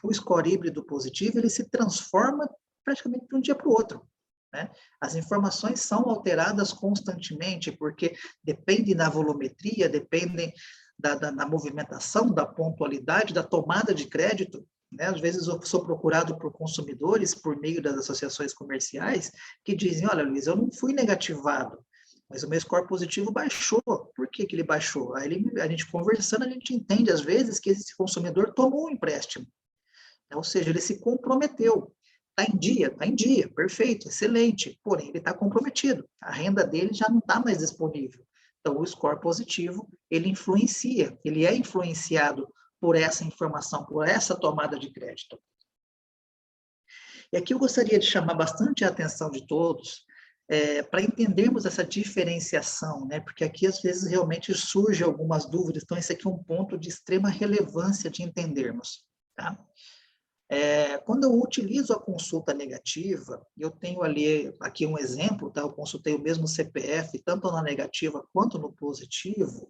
o score híbrido positivo, ele se transforma praticamente de um dia para o outro. Né? As informações são alteradas constantemente, porque depende da volumetria, dependem da movimentação, da pontualidade, da tomada de crédito. Né? Às vezes eu sou procurado por consumidores, por meio das associações comerciais, que dizem, olha, Luiz, eu não fui negativado, mas o meu score positivo baixou. Por que ele baixou? Aí a gente conversando, a gente entende, às vezes, que esse consumidor tomou um empréstimo. Ou seja, ele se comprometeu. Está em dia, perfeito, excelente, porém ele está comprometido, a renda dele já não está mais disponível. Então, o score positivo, ele influencia, ele é influenciado por essa informação, por essa tomada de crédito. E aqui eu gostaria de chamar bastante a atenção de todos, para entendermos essa diferenciação, né? Porque aqui às vezes realmente surgem algumas dúvidas, então esse aqui é um ponto de extrema relevância de entendermos, tá? Quando eu utilizo a consulta negativa, eu tenho ali aqui um exemplo, tá? Eu consultei o mesmo CPF, tanto na negativa quanto no positivo,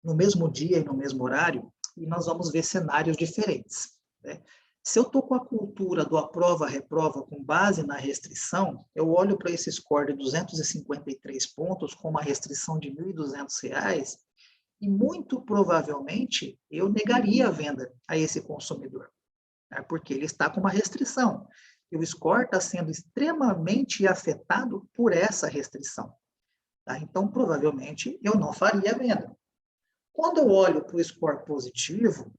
no mesmo dia e no mesmo horário, e nós vamos ver cenários diferentes, né? Se eu estou com a cultura do aprova-reprova com base na restrição, eu olho para esse score de 253 pontos com uma restrição de R$ 1.200, e muito provavelmente eu negaria a venda a esse consumidor. Porque ele está com uma restrição. E o score está sendo extremamente afetado por essa restrição. Tá? Então, provavelmente, eu não faria a venda. Quando eu olho para o score positivo,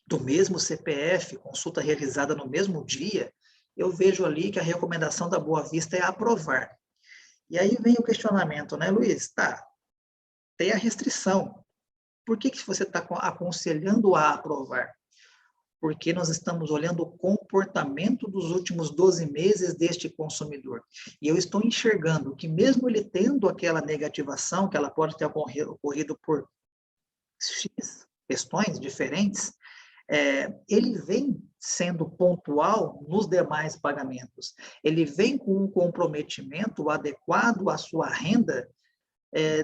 do mesmo CPF, consulta realizada no mesmo dia, eu vejo ali que a recomendação da Boa Vista é aprovar. E aí vem o questionamento, né, Luiz? Tá, tem a restrição. Por que você está aconselhando a aprovar? Porque nós estamos olhando o comportamento dos últimos 12 meses deste consumidor. E eu estou enxergando que mesmo ele tendo aquela negativação, que ela pode ter ocorrido por X questões diferentes, ele vem sendo pontual nos demais pagamentos. Ele vem com um comprometimento adequado à sua renda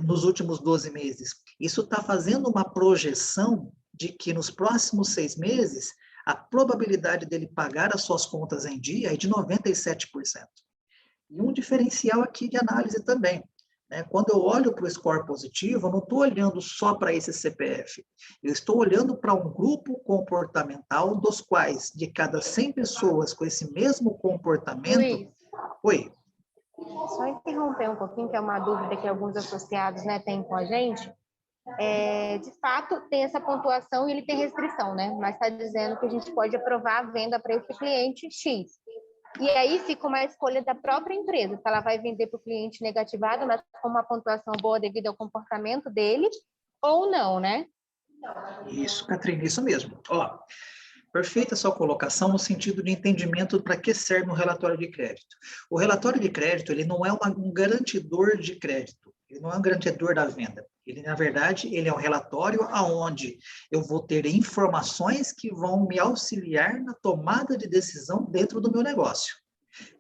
nos últimos 12 meses. Isso está fazendo uma projeção de que nos próximos 6 meses, a probabilidade dele pagar as suas contas em dia é de 97%. E um diferencial aqui de análise também, né? Quando eu olho para o score positivo, eu não estou olhando só para esse CPF, eu estou olhando para um grupo comportamental dos quais, de cada 100 pessoas com esse mesmo comportamento... Luiz, Oi. Só interromper um pouquinho, que é uma dúvida que alguns associados, né, têm com a gente. De fato, tem essa pontuação e ele tem restrição, né? Mas está dizendo que a gente pode aprovar a venda para esse cliente X. E aí fica uma escolha da própria empresa, se ela vai vender para o cliente negativado, mas com uma pontuação boa devido ao comportamento dele, ou não, né? Isso, Catrine, isso mesmo. Ó, perfeita a sua colocação no sentido de entendimento para que serve um relatório de crédito. O relatório de crédito, ele não é um garantidor de crédito, ele não é um garantidor da venda. Ele, na verdade, ele é um relatório aonde eu vou ter informações que vão me auxiliar na tomada de decisão dentro do meu negócio.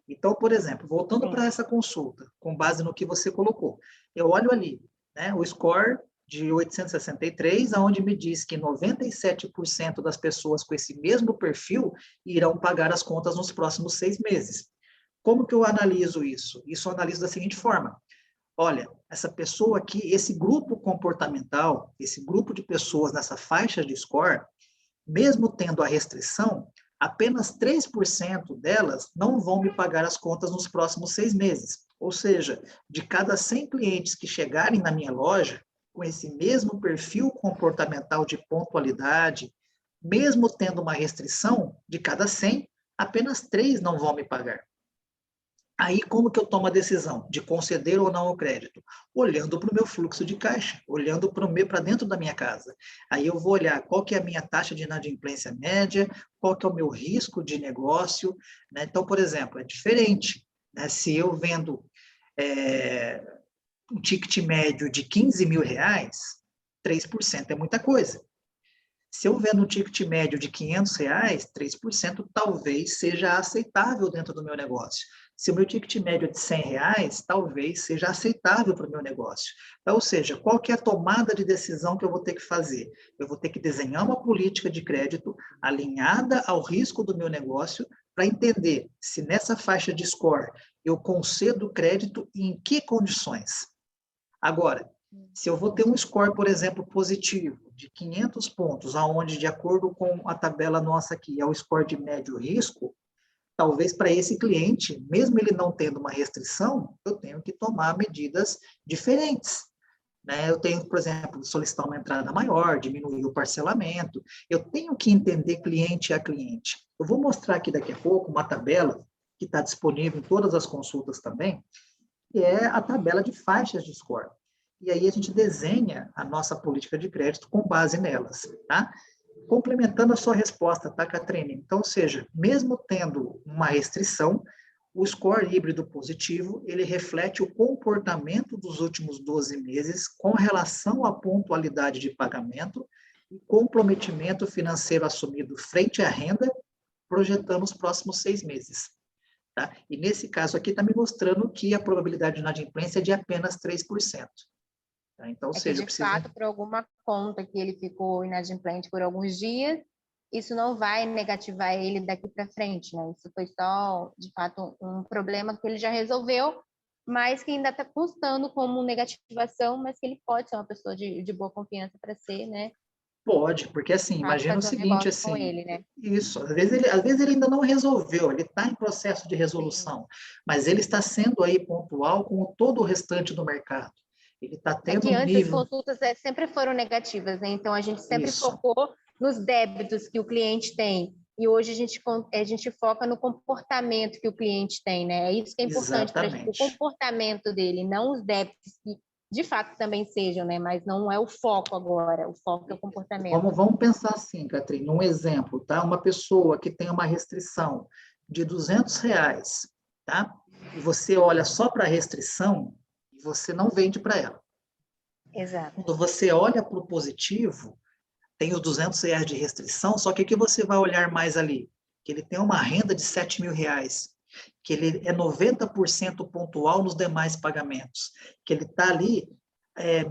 Então, por exemplo, voltando para essa consulta, com base no que você colocou, eu olho ali, né, o score de 863, onde me diz que 97% das pessoas com esse mesmo perfil irão pagar as contas nos próximos 6 meses. Como que eu analiso isso? Isso eu analiso da seguinte forma. Olha, essa pessoa aqui, esse grupo comportamental, esse grupo de pessoas nessa faixa de score, mesmo tendo a restrição, apenas 3% delas não vão me pagar as contas nos próximos 6 meses. Ou seja, de cada 100 clientes que chegarem na minha loja, com esse mesmo perfil comportamental de pontualidade, mesmo tendo uma restrição, de cada 100, apenas 3 não vão me pagar. Aí, como que eu tomo a decisão de conceder ou não o crédito? Olhando para o meu fluxo de caixa, olhando para dentro da minha casa. Aí eu vou olhar qual que é a minha taxa de inadimplência média, qual que é o meu risco de negócio, né? Então, por exemplo, é diferente, né? Se eu vendo um ticket médio de 15 mil reais, 3% é muita coisa. Se eu vendo um ticket médio de 500 reais, 3% talvez seja aceitável dentro do meu negócio. Se o meu ticket médio é de 100 reais, talvez seja aceitável para o meu negócio. Então, ou seja, qual que é a tomada de decisão que eu vou ter que fazer? Eu vou ter que desenhar uma política de crédito alinhada ao risco do meu negócio para entender se nessa faixa de score eu concedo crédito e em que condições. Agora, se eu vou ter um score, por exemplo, positivo, de 500 pontos, aonde, de acordo com a tabela nossa aqui, é o score de médio risco, talvez para esse cliente, mesmo ele não tendo uma restrição, eu tenho que tomar medidas diferentes. Né? Eu tenho, por exemplo, solicitar uma entrada maior, diminuir o parcelamento. Eu tenho que entender cliente a cliente. Eu vou mostrar aqui daqui a pouco uma tabela que está disponível em todas as consultas também, que é a tabela de faixas de score. E aí a gente desenha a nossa política de crédito com base nelas, tá? Complementando a sua resposta, tá, Catrine? Então, ou seja, mesmo tendo uma restrição, o score híbrido positivo, ele reflete o comportamento dos últimos 12 meses com relação à pontualidade de pagamento e comprometimento financeiro assumido frente à renda, projetando os próximos 6 meses. Tá? E nesse caso aqui está me mostrando que a probabilidade de inadimplência é de apenas 3%. Tá? Então, ou seja, de fato, por alguma conta que ele ficou inadimplente por alguns dias, isso não vai negativar ele daqui para frente, né? Isso foi só, de fato, um problema que ele já resolveu, mas que ainda está constando como negativação, mas que ele pode ser uma pessoa de boa confiança para ser, né? Pode, porque assim, imagina o seguinte, assim, ele, né? Isso, às vezes ele ainda não resolveu, ele está em processo de resolução, mas ele está sendo aí pontual com todo o restante do mercado. Ele está tendo antes nível... as consultas sempre foram negativas, né? Então a gente sempre focou nos débitos que o cliente tem, e hoje a gente foca no comportamento que o cliente tem, né? É isso que é importante para a gente, o comportamento dele, não os débitos que de fato também sejam, né? Mas não é o foco agora, o foco é o comportamento. Vamos pensar assim, Catrine, um exemplo, tá? Uma pessoa que tem uma restrição de R$200, tá? E você olha só para a restrição, e você não vende para ela. Exato. Quando você olha para o positivo, tem os R$200 de restrição, só que o que você vai olhar mais ali? Que ele tem uma renda de R$7 mil, que ele é 90% pontual nos demais pagamentos, que ele está ali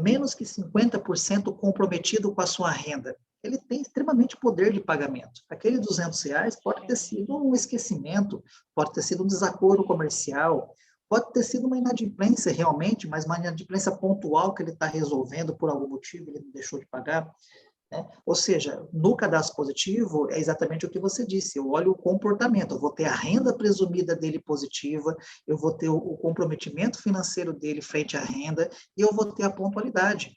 menos que 50% comprometido com a sua renda. Ele tem extremamente poder de pagamento. Aquele R$200 pode ter sido um esquecimento, pode ter sido um desacordo comercial, pode ter sido uma inadimplência realmente, mas uma inadimplência pontual que ele está resolvendo por algum motivo, ele não deixou de pagar. né? Ou seja, no cadastro positivo é exatamente o que você disse, eu olho o comportamento, eu vou ter a renda presumida dele positiva, eu vou ter o comprometimento financeiro dele frente à renda e eu vou ter a pontualidade,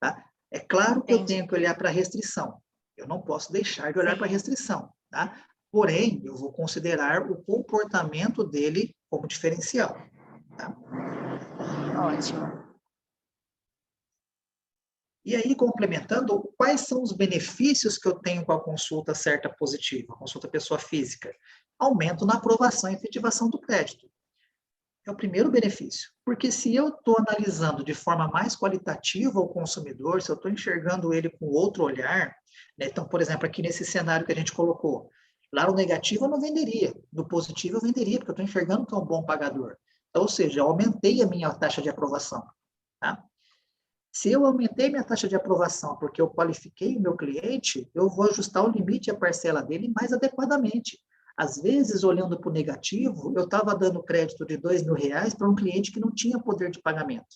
tá? É claro que eu tenho que olhar para a restrição, eu não posso deixar de olhar para a restrição, tá? Porém, eu vou considerar o comportamento dele como diferencial, tá? Ótimo. E aí, complementando, quais são os benefícios que eu tenho com a consulta certa positiva, a consulta pessoa física? Aumento na aprovação e efetivação do crédito. É o primeiro benefício. Porque se eu estou analisando de forma mais qualitativa o consumidor, se eu estou enxergando ele com outro olhar, né? Então, por exemplo, aqui nesse cenário que a gente colocou, lá no negativo eu não venderia, no positivo eu venderia, porque eu estou enxergando que é um bom pagador. Então, ou seja, eu aumentei a minha taxa de aprovação, tá? Se eu aumentei minha taxa de aprovação porque eu qualifiquei o meu cliente, eu vou ajustar o limite e a parcela dele mais adequadamente. Às vezes, olhando para o negativo, eu estava dando crédito de R$2.000 para um cliente que não tinha poder de pagamento.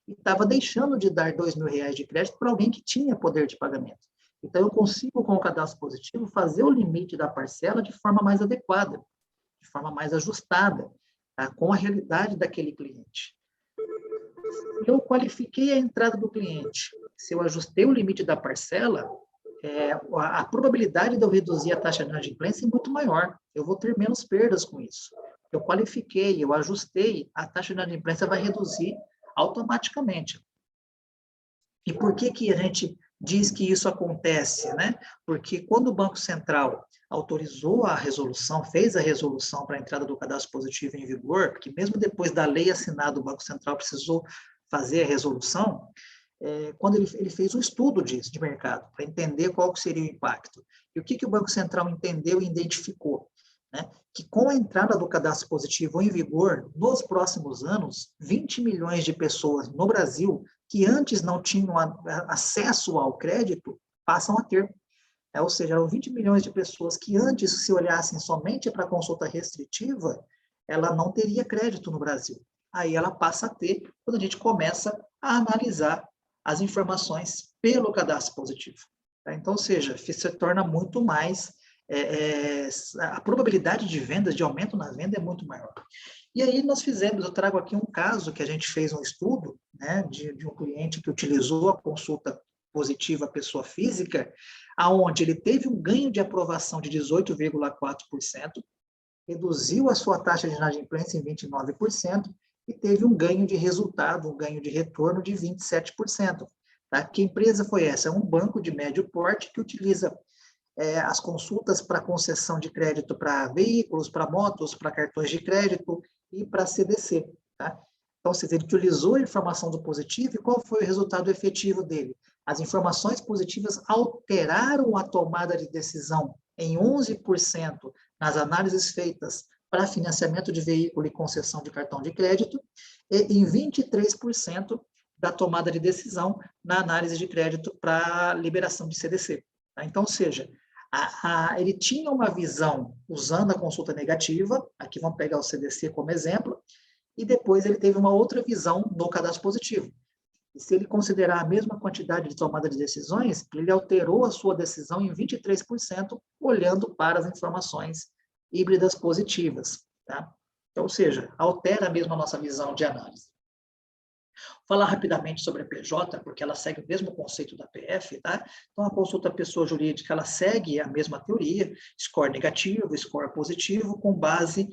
E estava deixando de dar R$2.000 de crédito para alguém que tinha poder de pagamento. Então, eu consigo, com o cadastro positivo, fazer o limite da parcela de forma mais adequada, de forma mais ajustada, tá? Com a realidade daquele cliente. Eu qualifiquei a entrada do cliente, se eu ajustei o limite da parcela, a probabilidade de eu reduzir a taxa de inadimplência é muito maior. Eu vou ter menos perdas com isso. Eu qualifiquei, eu ajustei, a taxa de inadimplência vai reduzir automaticamente. E por que a gente diz que isso acontece, né? Porque quando o Banco Central autorizou a resolução, fez a resolução para a entrada do cadastro positivo em vigor, porque mesmo depois da lei assinada, o Banco Central precisou fazer a resolução, quando ele fez um estudo disso, de mercado, para entender qual seria o impacto. E o que o Banco Central entendeu e identificou? Né? Que com a entrada do cadastro positivo em vigor, nos próximos anos, 20 milhões de pessoas no Brasil que antes não tinham acesso ao crédito, passam a ter. Ou seja, eram 20 milhões de pessoas que antes, se olhassem somente para a consulta restritiva, ela não teria crédito no Brasil. Aí ela passa a ter, quando a gente começa a analisar as informações pelo cadastro positivo. Tá? Então, ou seja, se torna muito mais, a probabilidade de vendas, de aumento na venda é muito maior. E aí nós fizemos, eu trago aqui um caso que a gente fez um estudo, né, de um cliente que utilizou a consulta positiva pessoa física, aonde ele teve um ganho de aprovação de 18,4%, reduziu a sua taxa de inadimplência em 29%, e teve um ganho de resultado, um ganho de retorno de 27%. Tá? Que empresa foi essa? É um banco de médio porte que utiliza as consultas para concessão de crédito para veículos, para motos, para cartões de crédito e para CDC. Tá? Então, ele utilizou a informação do positivo e qual foi o resultado efetivo dele? As informações positivas alteraram a tomada de decisão em 11% nas análises feitas para financiamento de veículo e concessão de cartão de crédito, e em 23% da tomada de decisão na análise de crédito para liberação de CDC. Tá? Então, ou seja, ele tinha uma visão usando a consulta negativa, aqui vamos pegar o CDC como exemplo, e depois ele teve uma outra visão no cadastro positivo. E se ele considerar a mesma quantidade de tomada de decisões, ele alterou a sua decisão em 23%, olhando para as informações híbridas positivas, tá? Então, ou seja, altera mesmo a nossa visão de análise. Vou falar rapidamente sobre a PJ, porque ela segue o mesmo conceito da PF, tá? Então, a consulta pessoa jurídica, ela segue a mesma teoria, score negativo, score positivo, com base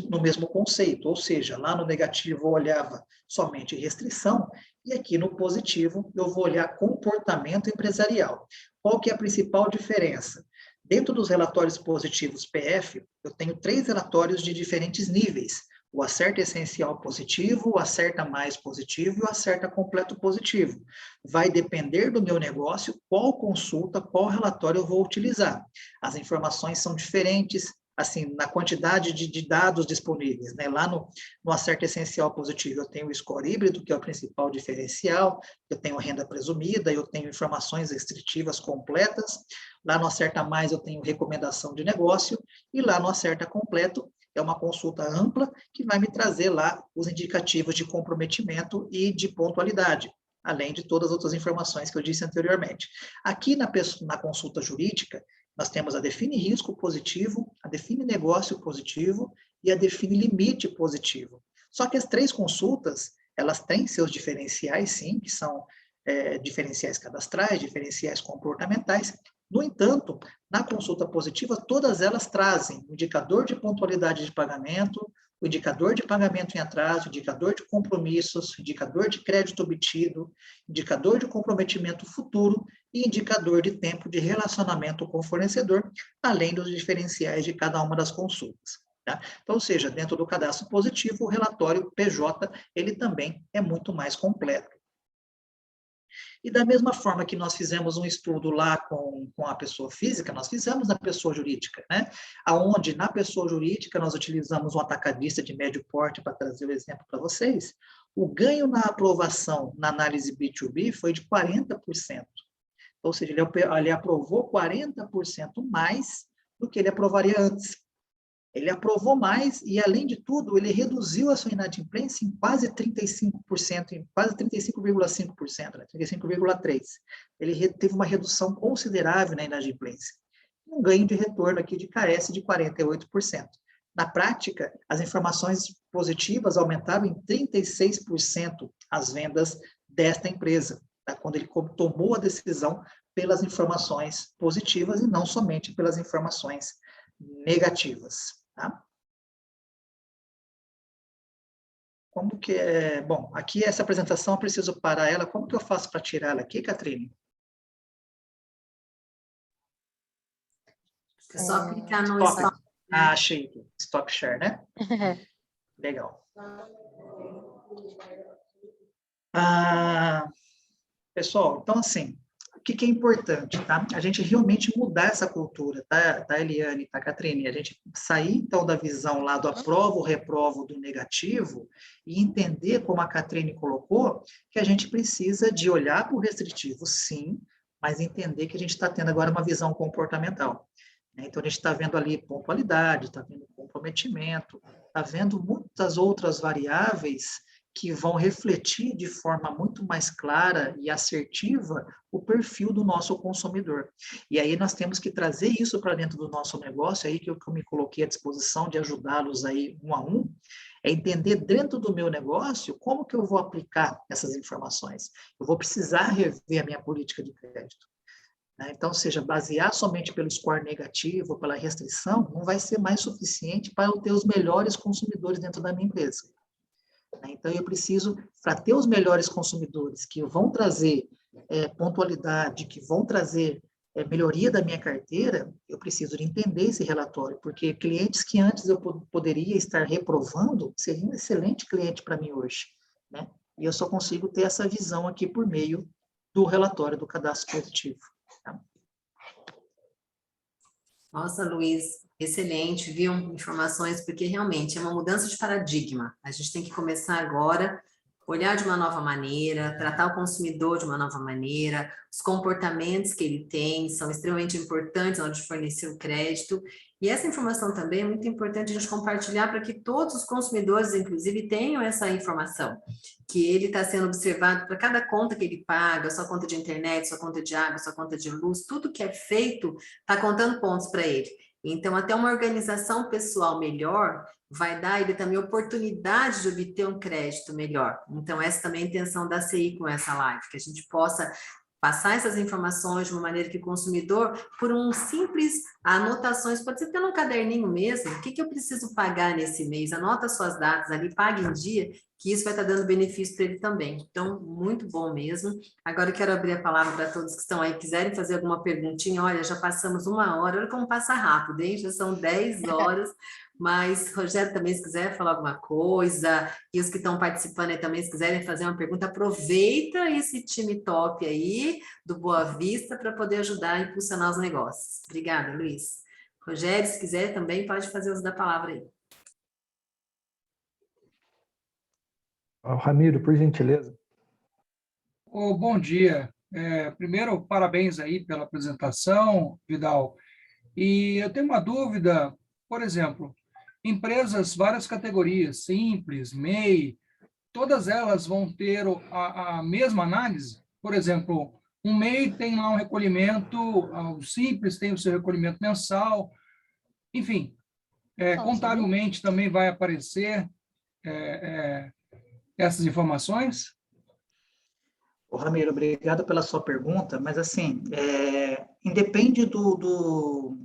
no mesmo conceito, ou seja, lá no negativo eu olhava somente restrição, e aqui no positivo eu vou olhar comportamento empresarial. Qual que é a principal diferença? Dentro dos relatórios positivos PF, eu tenho 3 relatórios de diferentes níveis. O acerta essencial positivo, o acerta mais positivo e o acerta completo positivo. Vai depender do meu negócio, qual consulta, qual relatório eu vou utilizar. As informações são diferentes, assim, na quantidade de dados disponíveis, né? Lá no acerta essencial positivo, eu tenho o score híbrido, que é o principal diferencial, eu tenho renda presumida, eu tenho informações restritivas completas, lá no acerta mais eu tenho recomendação de negócio, e lá no acerta completo é uma consulta ampla que vai me trazer lá os indicativos de comprometimento e de pontualidade. além de todas as outras informações que eu disse anteriormente. Aqui na consulta jurídica, nós temos a define risco positivo, a define negócio positivo e a define limite positivo. Só que as 3 consultas, elas têm seus diferenciais, sim, que são diferenciais cadastrais, diferenciais comportamentais. No entanto, na consulta positiva, todas elas trazem o indicador de pontualidade de pagamento, o indicador de pagamento em atraso, indicador de compromissos, indicador de crédito obtido, indicador de comprometimento futuro e indicador de tempo de relacionamento com o fornecedor, além dos diferenciais de cada uma das consultas. Tá? Então, ou seja, dentro do cadastro positivo, o relatório PJ, ele também é muito mais completo. E da mesma forma que nós fizemos um estudo lá com a pessoa física, nós fizemos na pessoa jurídica, né? Onde na pessoa jurídica nós utilizamos um atacadista de médio porte para trazer o exemplo para vocês. O ganho na aprovação na análise B2B foi de 40%. Ou seja, ele aprovou 40% mais do que ele aprovaria antes. Ele aprovou mais e, além de tudo, ele reduziu a sua inadimplência em quase 35%, em quase 35,5%, né? 35,3%. Ele teve uma redução considerável na inadimplência. Um ganho de retorno aqui de KS de 48%. Na prática, as informações positivas aumentaram em 36% as vendas desta empresa, tá? Quando ele tomou a decisão pelas informações positivas e não somente pelas informações negativas. Tá? Como que é... Bom, aqui essa apresentação eu preciso parar ela. Como que eu faço para tirar ela aqui, Catrine? É só clicar no Stop. stop. Ah, achei. Stop share, né? Legal. Pessoal, então assim, o que é importante, tá? A gente realmente mudar essa cultura, tá, Eliane, tá, Catrine? A gente sair, então, da visão lá do aprovo, reprovo, do negativo, e entender, como a Catrine colocou, que a gente precisa de olhar para o restritivo, sim, mas entender que a gente está tendo agora uma visão comportamental. Né? Então, a gente está vendo ali pontualidade, está vendo comprometimento, está vendo muitas outras variáveis que vão refletir de forma muito mais clara e assertiva o perfil do nosso consumidor. E aí nós temos que trazer isso para dentro do nosso negócio, aí que eu me coloquei à disposição de ajudá-los aí um a um, é entender dentro do meu negócio como que eu vou aplicar essas informações. Eu vou precisar rever a minha política de crédito. Então, seja basear somente pelo score negativo, pela restrição, não vai ser mais suficiente para eu ter os melhores consumidores dentro da minha empresa. Então, eu preciso, para ter os melhores consumidores que vão trazer pontualidade, que vão trazer melhoria da minha carteira, eu preciso de entender esse relatório, porque clientes que antes eu poderia estar reprovando, seria um excelente cliente para mim hoje. Né? E eu só consigo ter essa visão aqui por meio do relatório do cadastro positivo. Tá? Nossa, Luiz, excelente, viu? Informações, porque realmente é uma mudança de paradigma. A gente tem que começar agora, olhar de uma nova maneira, tratar o consumidor de uma nova maneira, os comportamentos que ele tem são extremamente importantes na hora de fornecer o crédito, e essa informação também é muito importante a gente compartilhar para que todos os consumidores, inclusive, tenham essa informação, que ele está sendo observado para cada conta que ele paga, sua conta de internet, sua conta de água, sua conta de luz, tudo que é feito está contando pontos para ele. Então, até uma organização pessoal melhor vai dar ele também oportunidade de obter um crédito melhor. Então, essa também é a intenção da CI com essa live, que a gente possa passar essas informações de uma maneira que o consumidor, por um simples anotações, pode ser até num caderninho mesmo, o que eu preciso pagar nesse mês, anota suas datas ali, pague em dia, que isso vai estar dando benefício para ele também. Então, muito bom mesmo. Agora eu quero abrir a palavra para todos que estão aí, quiserem fazer alguma perguntinha. Olha, já passamos 1 hora, olha como passa rápido, hein? Já são 10 horas, mas, Rogério, também, se quiser falar alguma coisa, e os que estão participando aí também, se quiserem fazer uma pergunta, aproveita esse time top aí, do Boa Vista, para poder ajudar a impulsionar os negócios. Obrigada, Luiz. Rogério, se quiser também, pode fazer uso da palavra aí. Ramiro, por gentileza. Bom dia. Primeiro, parabéns aí pela apresentação, Vidal. E eu tenho uma dúvida, por exemplo, empresas, várias categorias, Simples, MEI, todas elas vão ter a mesma análise? Por exemplo, um MEI tem lá um recolhimento, o Simples tem o seu recolhimento mensal, enfim, contabilmente também vai aparecer essas informações? Ô, Ramiro, obrigado pela sua pergunta, mas assim, independe do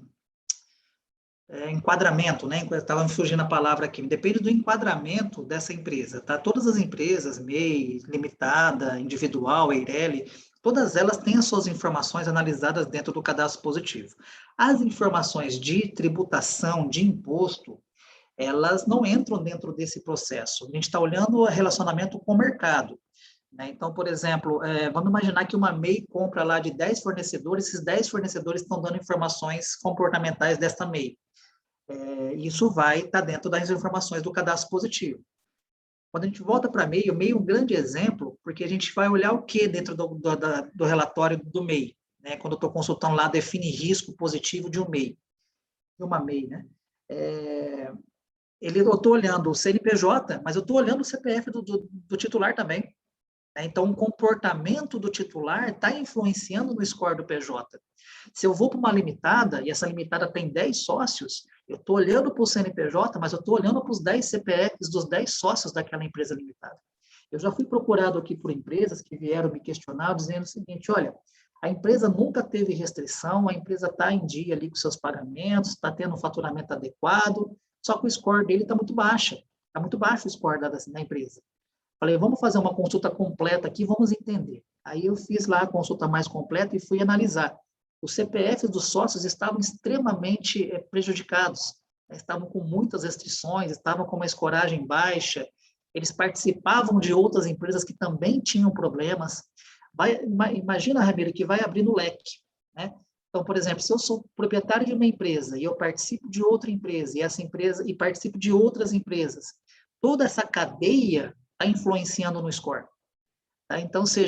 enquadramento, né? Estava me fugindo a palavra aqui, depende do enquadramento dessa empresa, tá? Todas as empresas, MEI, limitada, individual, Eireli, todas elas têm as suas informações analisadas dentro do cadastro positivo. As informações de tributação, de imposto, elas não entram dentro desse processo. A gente está olhando o relacionamento com o mercado. Então, por exemplo, vamos imaginar que uma MEI compra lá de 10 fornecedores, esses 10 fornecedores estão dando informações comportamentais desta MEI. Isso vai estar dentro das informações do cadastro positivo. Quando a gente volta para MEI, o MEI é um grande exemplo, porque a gente vai olhar o que dentro do relatório do MEI, né? Quando eu estou consultando lá, define risco positivo de um MEI, de uma MEI, né? Eu estou olhando o CNPJ, mas eu estou olhando o CPF do titular também. Então, o comportamento do titular está influenciando no score do PJ. Se eu vou para uma limitada, e essa limitada tem 10 sócios, eu estou olhando para o CNPJ, mas eu estou olhando para os 10 CPFs dos 10 sócios daquela empresa limitada. Eu já fui procurado aqui por empresas que vieram me questionar, dizendo o seguinte, olha, a empresa nunca teve restrição, a empresa está em dia ali com seus pagamentos, está tendo um faturamento adequado, só que o score dele está muito baixo. Está muito baixo o score da empresa. Falei, vamos fazer uma consulta completa aqui, vamos entender. Aí eu fiz lá a consulta mais completa e fui analisar. Os CPFs dos sócios estavam extremamente prejudicados, estavam com muitas restrições, estavam com uma escoragem baixa, eles participavam de outras empresas que também tinham problemas. Imagina, Ramiro, que vai abrindo leque, né? Então, por exemplo, se eu sou proprietário de uma empresa e eu participo de outra empresa, e participo de outras empresas, toda essa cadeia está influenciando no score. Tá? Então, se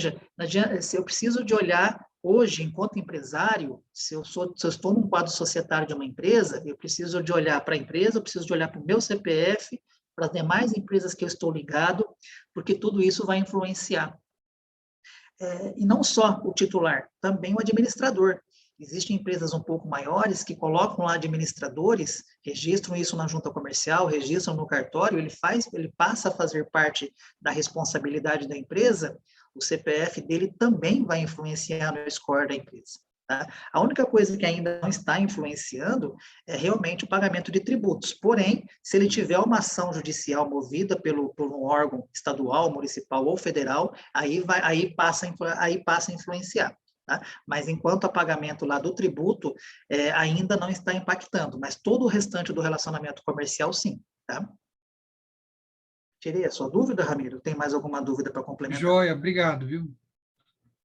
eu preciso de olhar hoje, enquanto empresário, se eu estou num quadro societário de uma empresa, eu preciso de olhar para a empresa, eu preciso de olhar para o meu CPF, para as demais empresas que eu estou ligado, porque tudo isso vai influenciar. E não só o titular, também o administrador. Existem empresas um pouco maiores que colocam lá administradores, registram isso na junta comercial, registram no cartório, ele passa a fazer parte da responsabilidade da empresa, o CPF dele também vai influenciar no score da empresa. Tá? A única coisa que ainda não está influenciando é realmente o pagamento de tributos. Porém, se ele tiver uma ação judicial movida por um órgão estadual, municipal ou federal, aí passa a influenciar. Tá? Mas enquanto a pagamento lá do tributo ainda não está impactando, mas todo o restante do relacionamento comercial, sim. Tá? Tirei a sua dúvida, Ramiro? Tem mais alguma dúvida para complementar? Joia, obrigado, viu?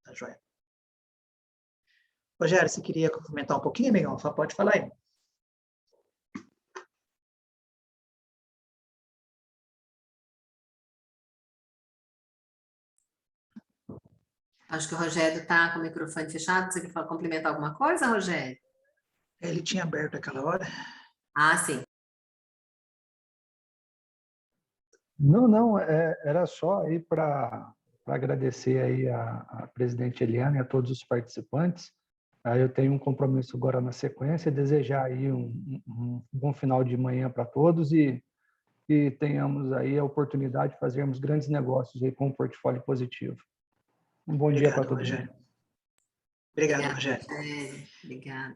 Tá, joia. Rogério, você queria comentar um pouquinho, amigão? Só pode falar aí. Acho que o Rogério está com o microfone fechado. Você quer complementar alguma coisa, Rogério? Ele tinha aberto aquela hora. Ah, sim. Não, era só aí para agradecer aí a presidente Eliane e a todos os participantes. Aí eu tenho um compromisso agora na sequência, desejar aí um bom final de manhã para todos e tenhamos aí a oportunidade de fazermos grandes negócios aí com um portfólio positivo. Um bom dia para todo mundo. Obrigado, Rogério. Obrigada.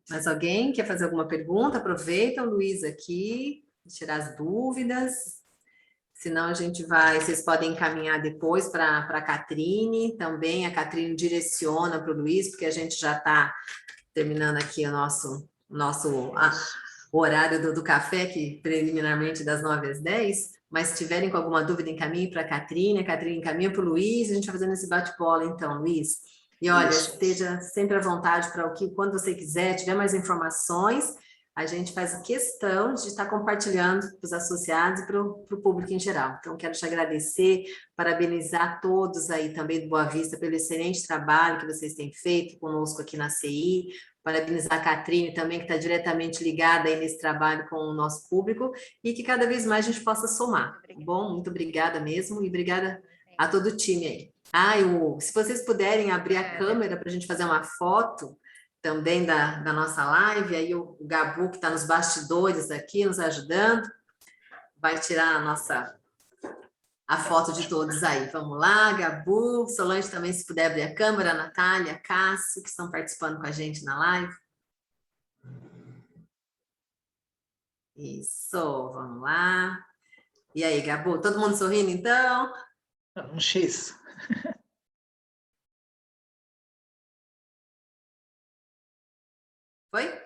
Mais alguém quer fazer alguma pergunta? Aproveita o Luiz aqui, tirar as dúvidas. Senão a gente vocês podem encaminhar depois para a Catrine, também a Catrine direciona para o Luiz, porque a gente já está terminando aqui o nosso horário do café, que preliminarmente das 9 às 10, mas se tiverem com alguma dúvida, encaminhe para a Catrine encaminha para o Luiz, a gente vai fazendo esse bate-bola então, Luiz. E olha, esteja sempre à vontade para quando você quiser, tiver mais informações, a gente faz questão de estar compartilhando para os associados e para o público em geral. Então, quero te agradecer, parabenizar todos aí também do Boa Vista pelo excelente trabalho que vocês têm feito conosco aqui na CI, parabenizar a Catrine também, que está diretamente ligada aí nesse trabalho com o nosso público, e que cada vez mais a gente possa somar, tá bom? Muito obrigada mesmo, e obrigada a todo o time aí. Se vocês puderem abrir a câmera para a gente fazer uma foto também da nossa live, aí o Gabu, que está nos bastidores aqui, nos ajudando, vai tirar a foto de todos aí. Vamos lá, Gabu, Solange também, se puder abrir a câmera, a Natália, Cássio, que estão participando com a gente na live. Isso, vamos lá. E aí, Gabu, todo mundo sorrindo, então? Um X. Foi?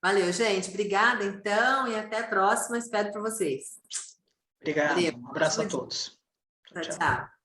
Valeu, gente. Obrigada, então, e até a próxima. Espero por vocês. Obrigado. Valeu. Um abraço a todos. Tchau, tchau.